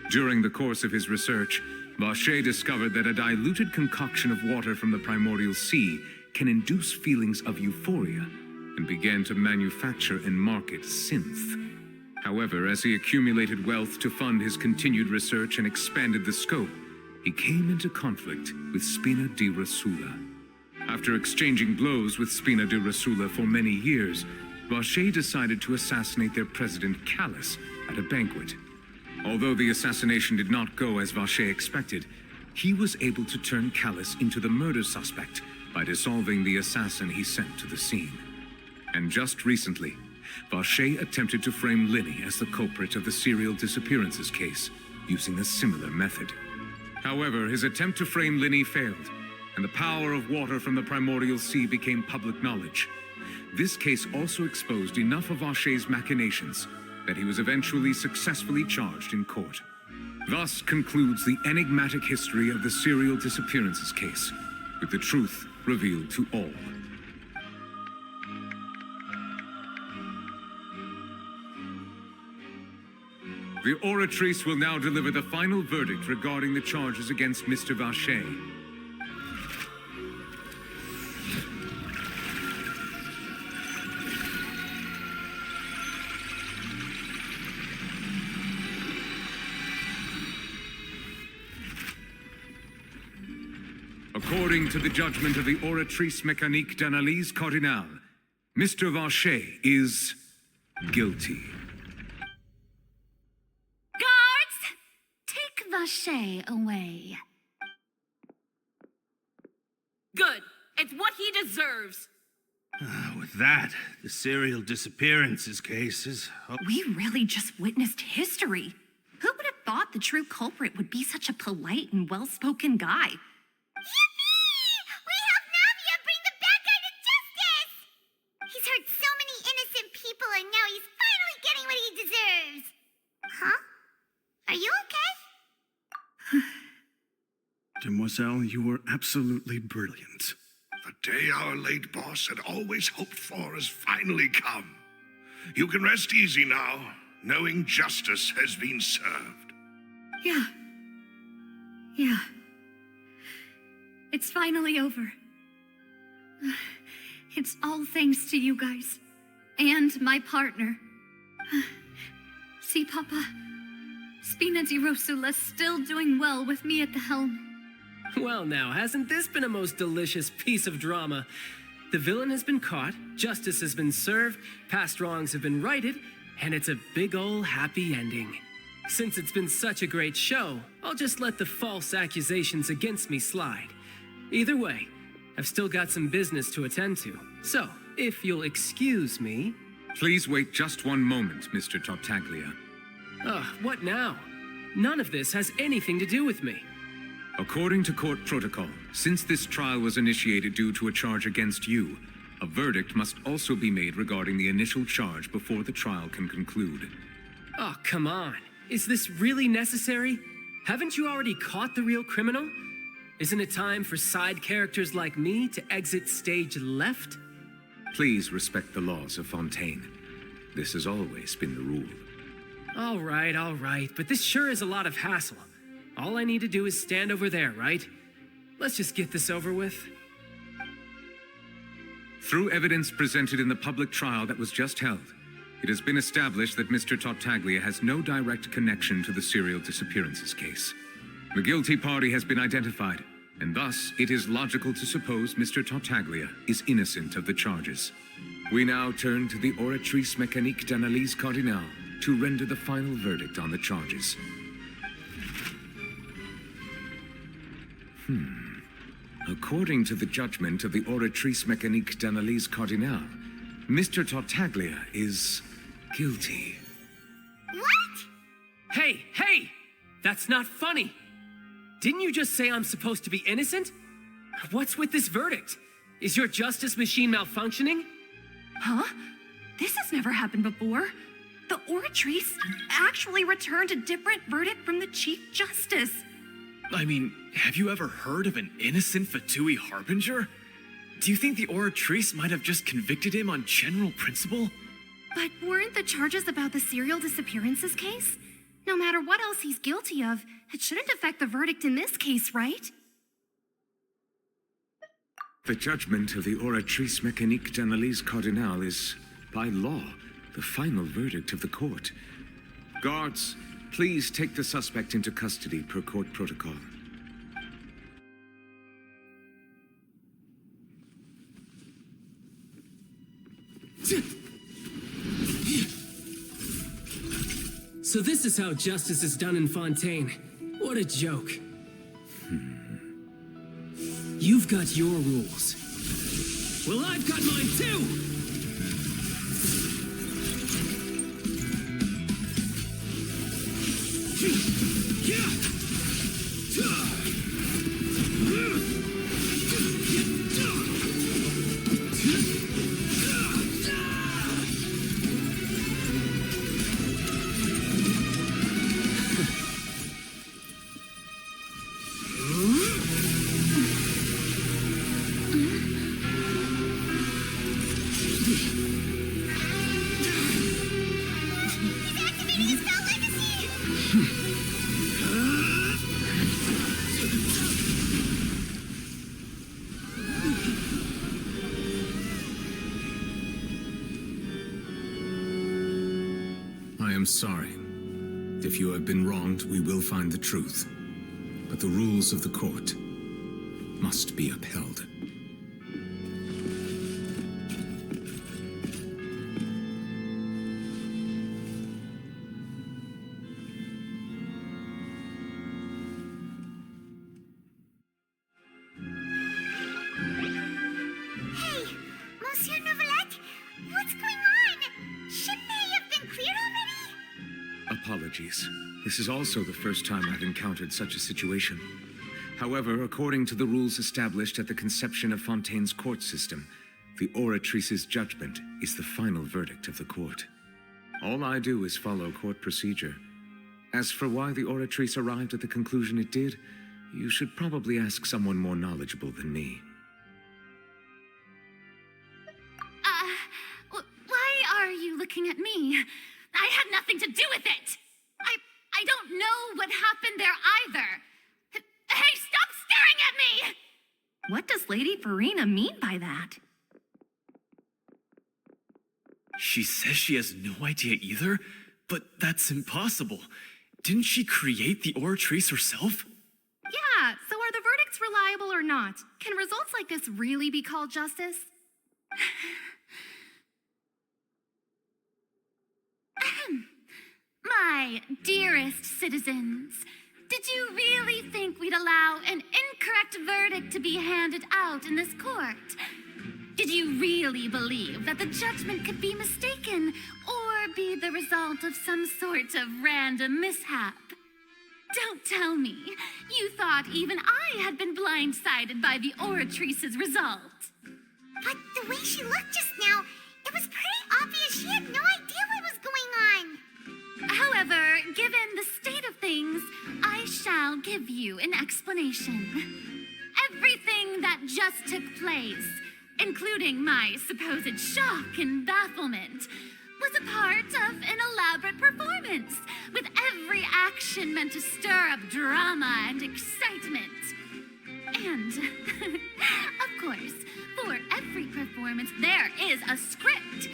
During the course of his research, Vacher discovered that a diluted concoction of water from the primordial sea can induce feelings of euphoria and began to manufacture and market synth. However, as he accumulated wealth to fund his continued research and expanded the scope, he came into conflict with Spina di Rosula. After exchanging blows with Spina di Rosula for many years, Vacher decided to assassinate their president Callus at a banquet. Although the assassination did not go as Vacher expected, he was able to turn Callus into the murder suspect by dissolving the assassin he sent to the scene. And just recently, Vacher attempted to frame Linny as the culprit of the serial disappearances case, using a similar method. However, his attempt to frame Linny failed, and the power of water from the primordial sea became public knowledge. This case also exposed enough of Vacher's machinations that he was eventually successfully charged in court. Thus concludes the enigmatic history of the serial disappearances case, with the truth revealed to all. The oratrice will now deliver the final verdict regarding the charges against Mr. Vacher. According to the judgment of the Oratrice Mécanique d'Analyse Cardinale, Mr. Vacher is guilty. Guards! Take Vacher away. Good. It's what he deserves. With that, the serial disappearances case is... We really just witnessed history. Who would have thought the true culprit would be such a polite and well-spoken guy? Yippee! We helped Navia bring the bad guy to justice! He's hurt so many innocent people and now he's finally getting what he deserves. Huh? Are you okay? Demoiselle, you were absolutely brilliant. The day our late boss had always hoped for has finally come. You can rest easy now, knowing justice has been served. Yeah. It's finally over. It's all thanks to you guys. And my partner. See, Papa? Spina di Rosula's still doing well with me at the helm. Well now, hasn't this been a most delicious piece of drama? The villain has been caught, justice has been served, past wrongs have been righted, and it's a big ol' happy ending. Since it's been such a great show, I'll just let the false accusations against me slide. Either way, I've still got some business to attend to. So, if you'll excuse me... Please wait just one moment, Mr. Tartaglia. What now? None of this has anything to do with me. According to court protocol, since this trial was initiated due to a charge against you, a verdict must also be made regarding the initial charge before the trial can conclude. Oh, come on. Is this really necessary? Haven't you already caught the real criminal? Isn't it time for side characters like me to exit stage left? Please respect the laws of Fontaine. This has always been the rule. All right, but this sure is a lot of hassle. All I need to do is stand over there, right? Let's just get this over with. Through evidence presented in the public trial that was just held, it has been established that Mr. Tartaglia has no direct connection to the serial disappearances case. The guilty party has been identified, and thus it is logical to suppose Mr. Tartaglia is innocent of the charges. We now turn to the Oratrice Mécanique d'Analyse Cardinale to render the final verdict on the charges. According to the judgment of the Oratrice Mécanique d'Analyse Cardinale, Mr. Tartaglia is guilty. What? Hey! That's not funny! Didn't you just say I'm supposed to be innocent? What's with this verdict? Is your justice machine malfunctioning? Huh? This has never happened before. The Oratrice actually returned a different verdict from the Chief Justice. I mean, have you ever heard of an innocent Fatui Harbinger? Do you think the Oratrice might have just convicted him on general principle? But weren't the charges about the serial disappearances case? No matter what else he's guilty of, it shouldn't affect the verdict in this case, right? The judgment of the Oratrice Mécanique d'Analyse Cardinale is, by law, the final verdict of the court. Guards, please take the suspect into custody per court protocol. So this is how justice is done in Fontaine. What a joke. You've got your rules. Well, I've got mine too! I am sorry. If you have been wronged, we will find the truth. But the rules of the court must be upheld. Hey, Monsieur Nouvelette, what's going on? Shouldn't they have been cleared already? Apologies. This is also the first time I've encountered such a situation. However, according to the rules established at the conception of Fontaine's court system, the oratrice's judgment is the final verdict of the court. All I do is follow court procedure. As for why the oratrice arrived at the conclusion it did, you should probably ask someone more knowledgeable than me. Why are you looking at me? I had nothing to do with it! I don't know what happened there either! Hey, stop staring at me! What does Lady Farina mean by that? She says she has no idea either, but that's impossible. Didn't she create the oratrice herself? Yeah, so are the verdicts reliable or not? Can results like this really be called justice? My dearest citizens, did you really think we'd allow an incorrect verdict to be handed out in this court? Did you really believe that the judgment could be mistaken or be the result of some sort of random mishap? Don't tell me you thought even I had been blindsided by the oratrice's result. But the way she looked just now, it was pretty obvious she had no idea what was going on. However, given the state of things, I shall give you an explanation. Everything that just took place, including my supposed shock and bafflement, was a part of an elaborate performance, with every action meant to stir up drama and excitement. And, of course, for every performance, there is a script.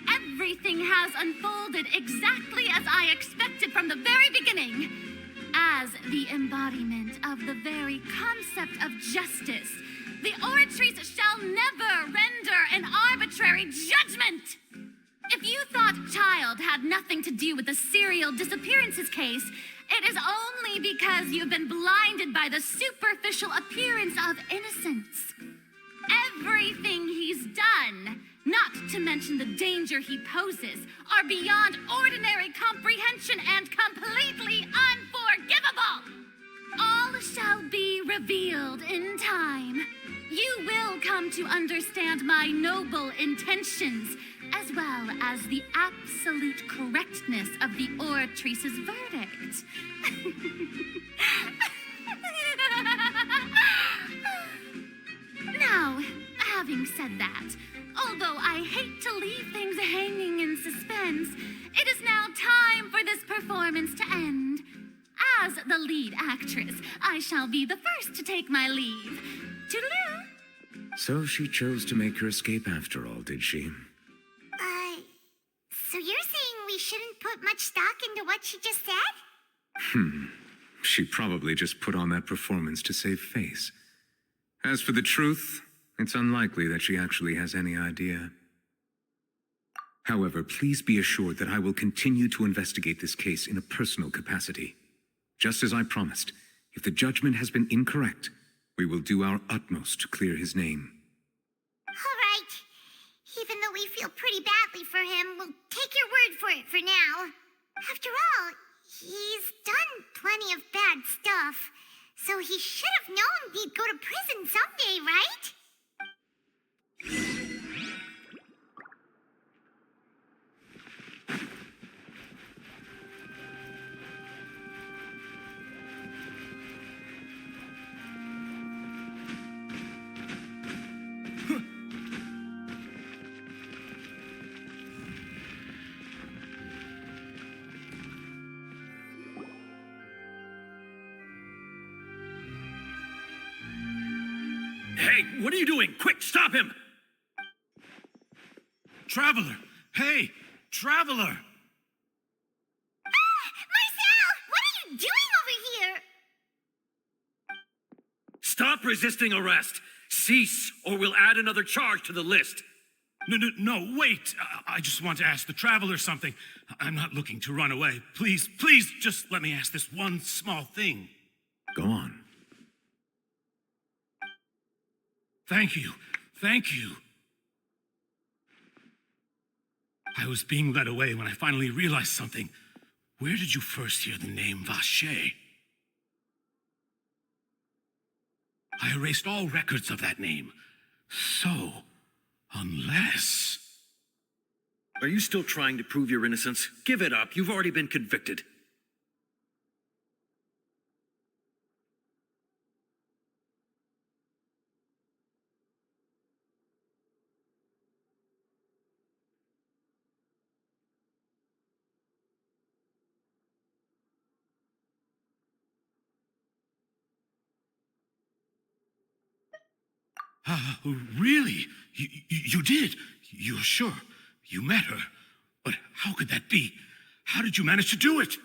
Everything has unfolded exactly as I expected from the very beginning. As the embodiment of the very concept of justice, the oratrice shall never render an arbitrary judgment. If you thought Child had nothing to do with the serial disappearances case, it is only because you've been blinded by the superficial appearance of innocence. Everything he's done, not to mention the danger he poses, are beyond ordinary comprehension and completely unforgivable. All shall be revealed in time. You will come to understand my noble intentions, as well as the absolute correctness of the oratrice's verdict. Now, having said that, although I hate to leave things hanging in suspense, it is now time for this performance to end. As the lead actress, I shall be the first to take my leave. Toodaloo! So she chose to make her escape after all, did she? So you're saying we shouldn't put much stock into what she just said? She probably just put on that performance to save face. As for the truth, it's unlikely that she actually has any idea. However, please be assured that I will continue to investigate this case in a personal capacity. Just as I promised, if the judgment has been incorrect, we will do our utmost to clear his name. All right. Even though we feel pretty badly for him, we'll take your word for it for now. After all, he's done plenty of bad stuff, so he should have known he'd go to prison someday, right? Hey, what are you doing? Quick, stop him! Traveler! Hey, Traveler! Marcel! What are you doing over here? Stop Stop resisting arrest! Cease, or we'll add another charge to the list. No, wait. I just want to ask the traveler something. I'm not looking to run away. Please, just let me ask this one small thing. Go on. Thank you. I was being led away when I finally realized something. Where did you first hear the name Vache? I erased all records of that name. So, unless... Are you still trying to prove your innocence? Give it up. You've already been convicted. Really? You did? You're sure? You met her? But how could that be? How did you manage to do it?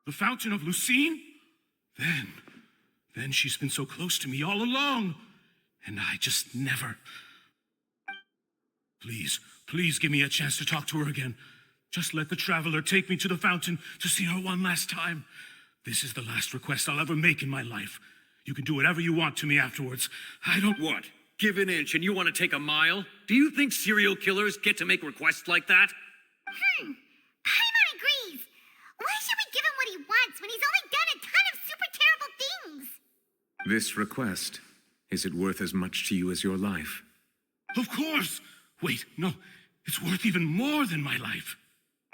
The Fountain of Lucine? Then she's been so close to me all along. And I just never... Please give me a chance to talk to her again. Just let the traveler take me to the fountain to see her one last time. This is the last request I'll ever make in my life. You can do whatever you want to me afterwards. I don't... What? Give an inch and you want to take a mile? Do you think serial killers get to make requests like that? Paimon agrees. Why should we give him what he wants when he's only done a ton of super terrible things? This request, is it worth as much to you as your life? Of course! Wait, no. It's worth even more than my life.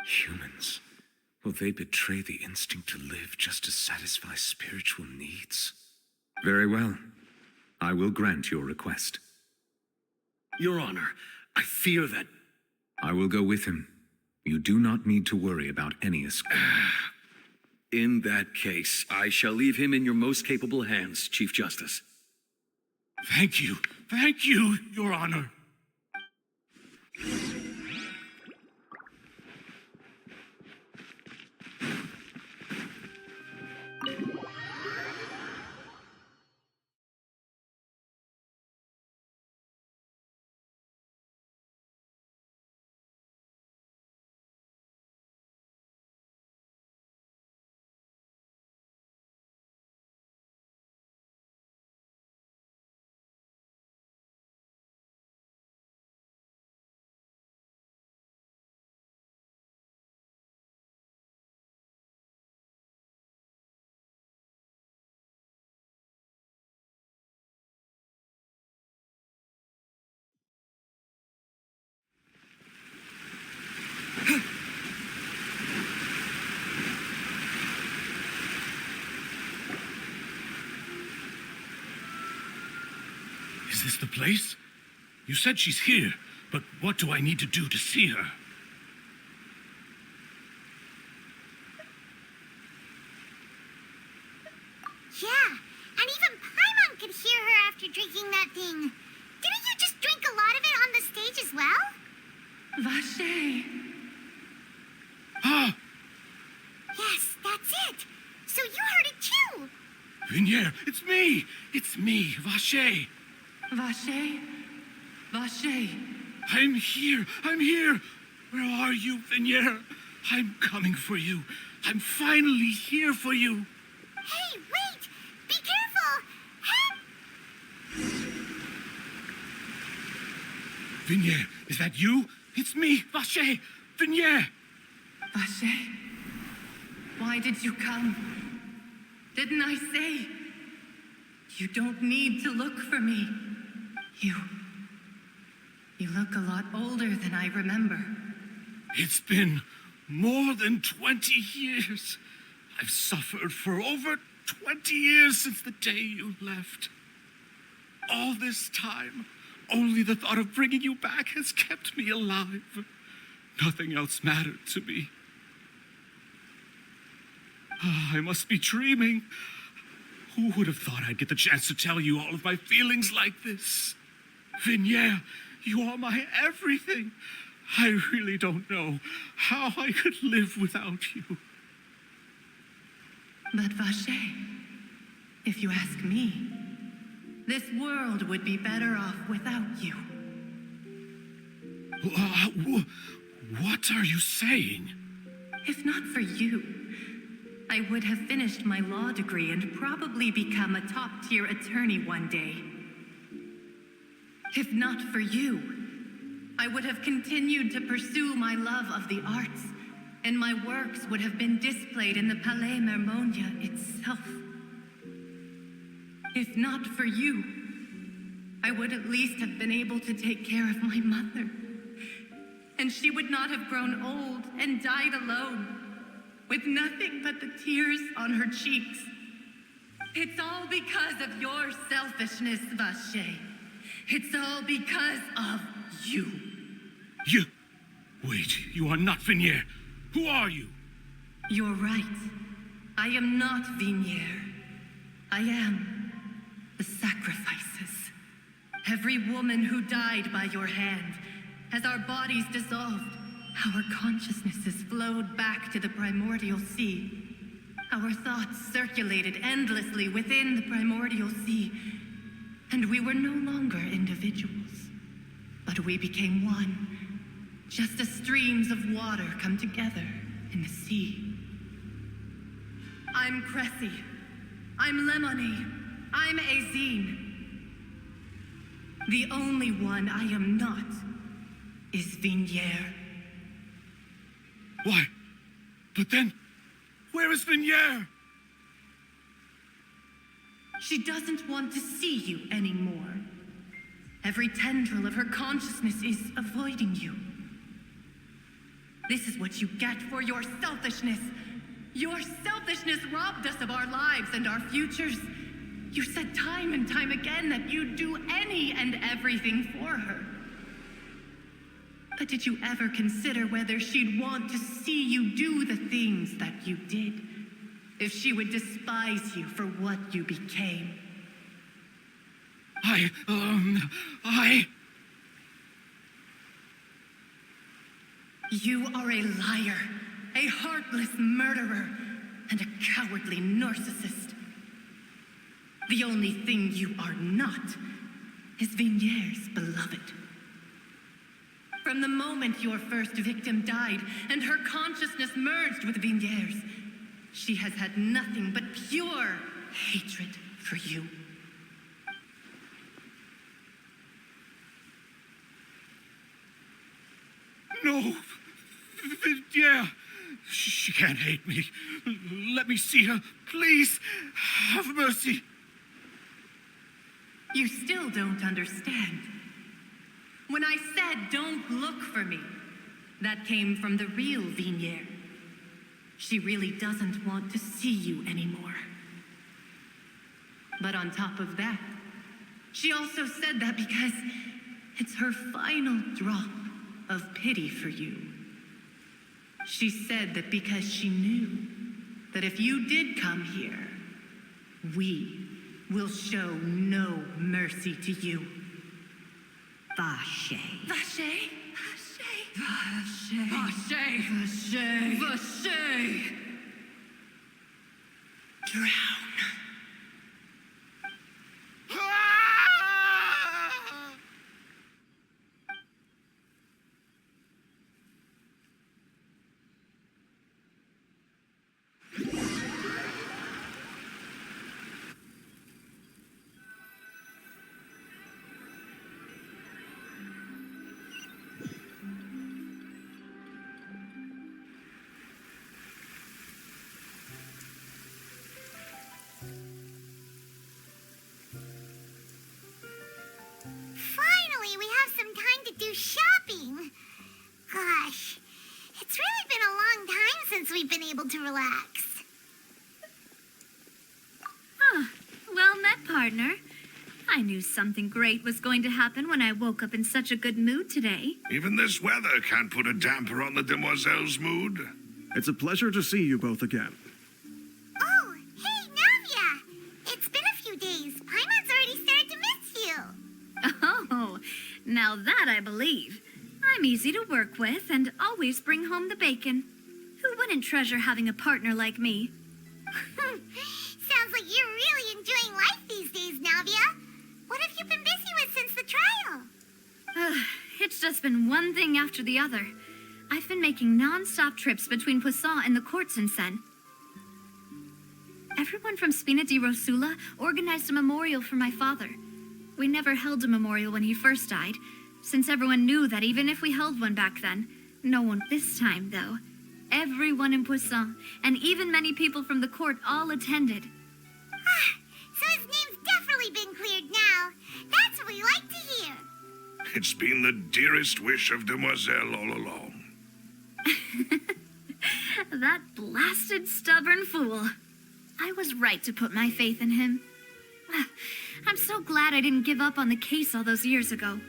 Humans. Will they betray the instinct to live just to satisfy spiritual needs? Very well. I will grant your request. Your Honor, I fear that... I will go with him. You do not need to worry about any escape. In that case, I shall leave him in your most capable hands, Chief Justice. Thank you, Your Honor. Is this the place? You said she's here, but what do I need to do to see her? Yeah, and even Paimon could hear her after drinking that thing. Didn't you just drink a lot of it on the stage as well? Vache. Ah! Yes, that's it. So you heard it too. Vignier, it's me! It's me, Vache! Vache? Vache. I'm here! Where are you, Vignier? I'm coming for you. I'm finally here for you. Hey, wait! Be careful! Help! Vignier, is that you? It's me, Vache! Vignier! Vache. Why did you come? Didn't I say? You don't need to look for me. You look a lot older than I remember. It's been more than 20 years. I've suffered for over 20 years since the day you left. All this time, only the thought of bringing you back has kept me alive. Nothing else mattered to me. I must be dreaming. Who would have thought I'd get the chance to tell you all of my feelings like this? Vignier, you are my everything. I really don't know how I could live without you. But Vache, If you ask me, this world would be better off without you. What are you saying? If not for you, I would have finished my law degree and probably become a top-tier attorney one day. If not for you, I would have continued to pursue my love of the arts, and my works would have been displayed in the Palais Mermonia itself. If not for you, I would at least have been able to take care of my mother. And she would not have grown old and died alone, with nothing but the tears on her cheeks. It's all because of your selfishness, Vache. It's all because of you. You... Wait, you are not Vignier. Who are you? You're right. I am not Vignier. I am the sacrifices. Every woman who died by your hand, as our bodies dissolved, our consciousnesses flowed back to the primordial sea. Our thoughts circulated endlessly within the primordial sea, and we were no longer individuals, but we became one, just as streams of water come together in the sea. I'm Cressy. I'm Lemony. I'm Azine. The only one I am not is Vignier. Why? But then, where is Vignier? She doesn't want to see you anymore. Every tendril of her consciousness is avoiding you. This is what you get for your selfishness. Your selfishness robbed us of our lives and our futures. You said time and time again that you'd do any and everything for her. But did you ever consider whether she'd want to see you do the things that you did? If she would despise you for what you became? You are a liar, a heartless murderer, and a cowardly narcissist. The only thing you are not is Vignier's beloved. From the moment your first victim died and her consciousness merged with Vignier's, she has had nothing but pure hatred for you. No! Vignier! She can't hate me. Let me see her. Please, have mercy. You still don't understand. When I said, don't look for me, that came from the real Vignier. She really doesn't want to see you anymore. But on top of that, she also said that because it's her final drop of pity for you. She said that because she knew that if you did come here, we will show no mercy to you. Vache. Vache? Vache. Vache. Vache. Vache. Drown. Finally, we have some time to do shopping. Gosh, it's really been a long time since we've been able to relax. Well met, partner. I knew something great was going to happen when I woke up in such a good mood today. Even this weather can't put a damper on the demoiselle's mood. It's a pleasure to see you both again. Oh, hey, Navia! It's been a few days. Paimon's already started to miss you. Oh, now that I believe. I'm easy to work with and always bring home the bacon. Who wouldn't treasure having a partner like me? Sounds like you're really enjoying Navia? What have you been busy with since the trial? It's just been one thing after the other. I've been making non-stop trips between Poisson and the courts in Sen. Everyone from Spina di Rosula organized a memorial for my father. We never held a memorial when he first died, since everyone knew that even if we held one back then, no one this time, though. Everyone in Poisson, and even many people from the court, all attended. So his name's definitely been cleared now. That's what we like to hear. It's been the dearest wish of Demoiselle all along. That blasted stubborn fool. I was right to put my faith in him. I'm so glad I didn't give up on the case all those years ago.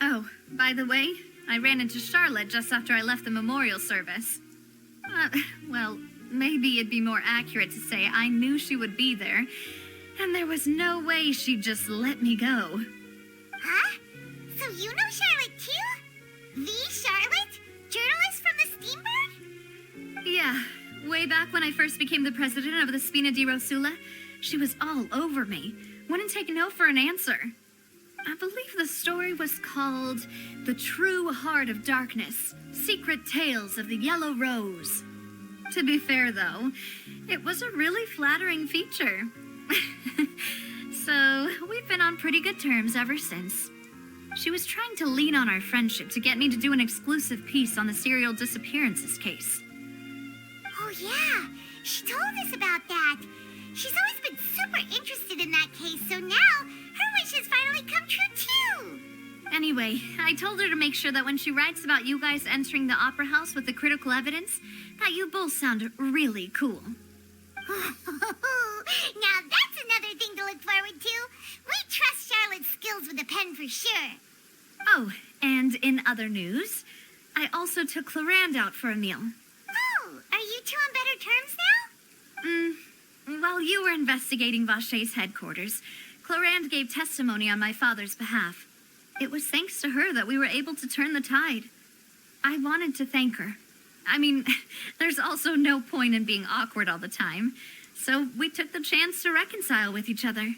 Oh, by the way, I ran into Charlotte just after I left the memorial service. Well, maybe it'd be more accurate to say I knew she would be there, and there was no way she'd just let me go. Huh? So you know Charlotte too? The Charlotte? Journalist from the Steambird? Yeah, way back when I first became the president of the Spina di Rosula, she was all over me. Wouldn't take no for an answer. I believe the story was called The True Heart of Darkness, Secret Tales of the Yellow Rose. To be fair, though, it was a really flattering feature. So, we've been on pretty good terms ever since. She was trying to lean on our friendship to get me to do an exclusive piece on the serial disappearances case. Oh yeah, she told us about that. She's always been super interested in that case, so now her wish has finally come true too. Anyway, I told her to make sure that when she writes about you guys entering the opera house with the critical evidence, that you both sound really cool. Now that's another thing to look forward to. We trust Charlotte's skills with a pen for sure. Oh, and in other news, I also took Clarand out for a meal. Oh, are you two on better terms now? While you were investigating Vacher's headquarters, Clarand gave testimony on my father's behalf. It was thanks to her that we were able to turn the tide. I wanted to thank her. I mean, there's also no point in being awkward all the time, so we took the chance to reconcile with each other.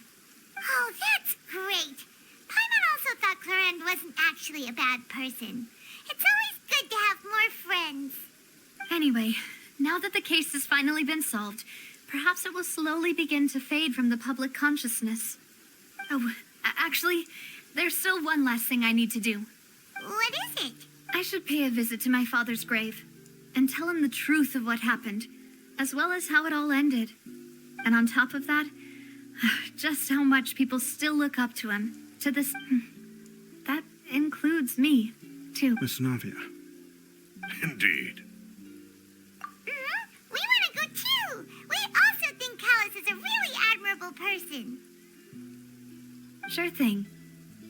Oh, that's great. Paimon also thought Clarand wasn't actually a bad person. It's always good to have more friends. Anyway, now that the case has finally been solved, perhaps it will slowly begin to fade from the public consciousness. Oh, actually, there's still one last thing I need to do. What is it? I should pay a visit to my father's grave and tell him the truth of what happened, as well as how it all ended. And on top of that, just how much people still look up to him, to this... That includes me, too. Miss Navia. Indeed. We want to go too. We also think Callus is a really admirable person. Sure thing.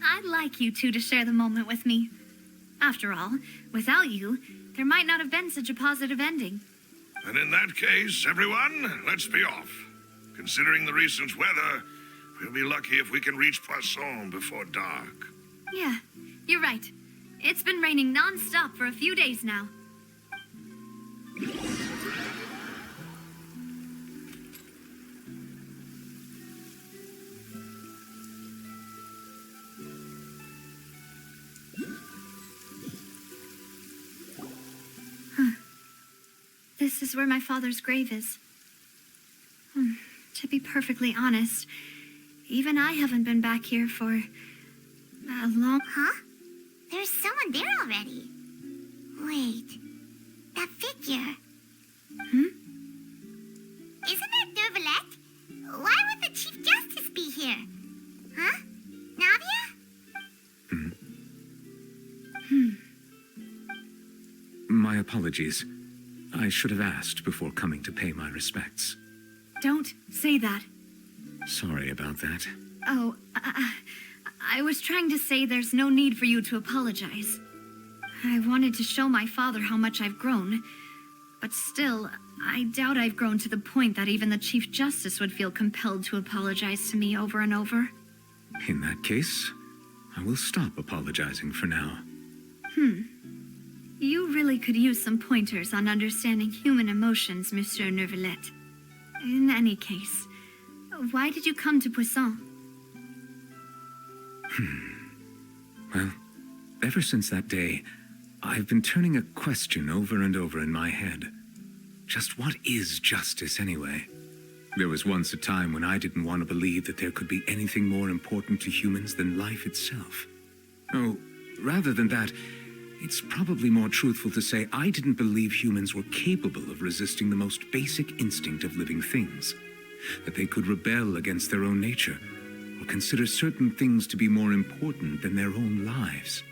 I'd like you two to share the moment with me. After all, without you, there might not have been such a positive ending. And in that case, everyone, let's be off. Considering the recent weather, we'll be lucky if we can reach Poisson before dark. Yeah, you're right. It's been raining non-stop for a few days now. This is where my father's grave is. To be perfectly honest, even I haven't been back here for a long... Huh? There's someone there already. Wait, that figure. Isn't that Neuvillette? Why would the Chief Justice be here? Huh? Navia? My apologies. I should have asked before coming to pay my respects. Don't say that. Sorry about that. Oh, I was trying to say there's no need for you to apologize. I wanted to show my father how much I've grown, but still, I doubt I've grown to the point that even the Chief Justice would feel compelled to apologize to me over and over. In that case, I will stop apologizing for now. You really could use some pointers on understanding human emotions, Monsieur Neuvillette. In any case, why did you come to Poisson? Well, ever since that day, I've been turning a question over and over in my head. Just what is justice anyway? There was once a time when I didn't want to believe that there could be anything more important to humans than life itself. Oh, rather than that, it's probably more truthful to say I didn't believe humans were capable of resisting the most basic instinct of living things. That they could rebel against their own nature, or consider certain things to be more important than their own lives.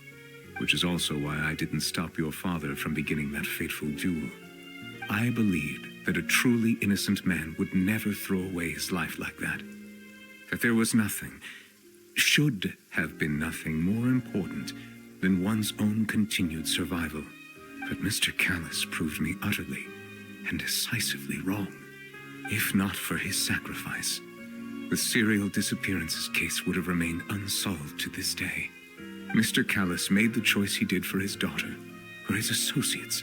Which is also why I didn't stop your father from beginning that fateful duel. I believed that a truly innocent man would never throw away his life like that. That there was nothing, should have been nothing more important than one's own continued survival. But Mr. Callus proved me utterly and decisively wrong. If not for his sacrifice, the serial disappearances case would have remained unsolved to this day. Mr. Callus made the choice he did for his daughter, for his associates,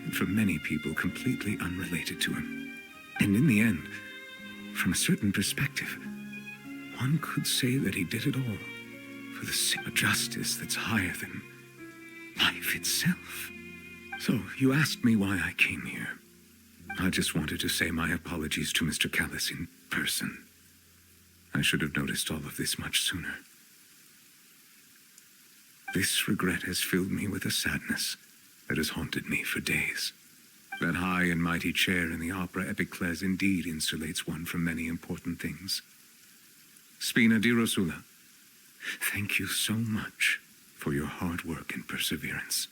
and for many people completely unrelated to him. And in the end, from a certain perspective, one could say that he did it all for the sake of justice that's higher than life itself. So, you asked me why I came here. I just wanted to say my apologies to Mr. Callus in person. I should have noticed all of this much sooner. This regret has filled me with a sadness that has haunted me for days. That high and mighty chair in the opera Epiclese indeed insulates one from many important things. Spina di Rosula, thank you so much for your hard work and perseverance.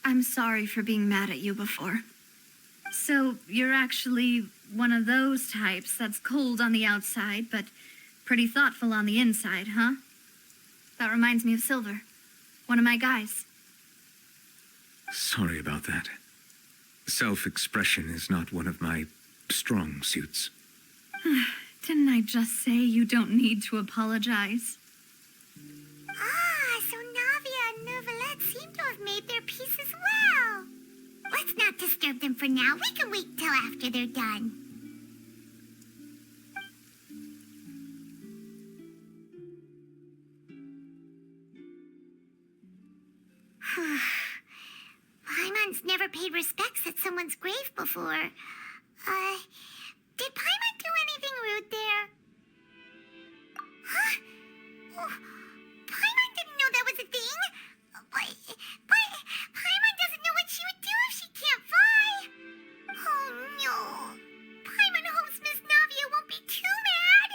I'm sorry for being mad at you before. So, you're actually one of those types that's cold on the outside, but pretty thoughtful on the inside, huh? That reminds me of Silver, one of my guys. Sorry about that. Self-expression is not one of my strong suits. Didn't I just say you don't need to apologize? Ah, so Navia and Neuvillette seem to have made their peace as well. Let's not disturb them for now. We can wait till after they're done. Paimon's never paid respects at someone's grave before. Did Paimon do anything rude there? Huh? Oh, Paimon didn't know that was a thing. But Paimon doesn't know what she would do if she can't fly. Oh no. Paimon hopes Miss Navia won't be too mad.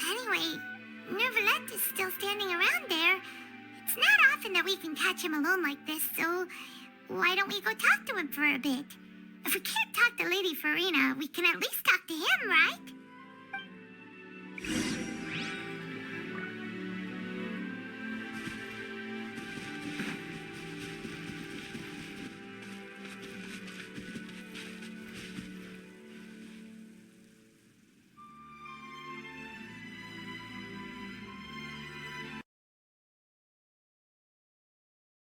Anyway, Neuvillette is still standing around there. It's not often that we can catch him alone like this, so why don't we go talk to him for a bit? If we can't talk to Lady Farina, we can at least talk to him, right?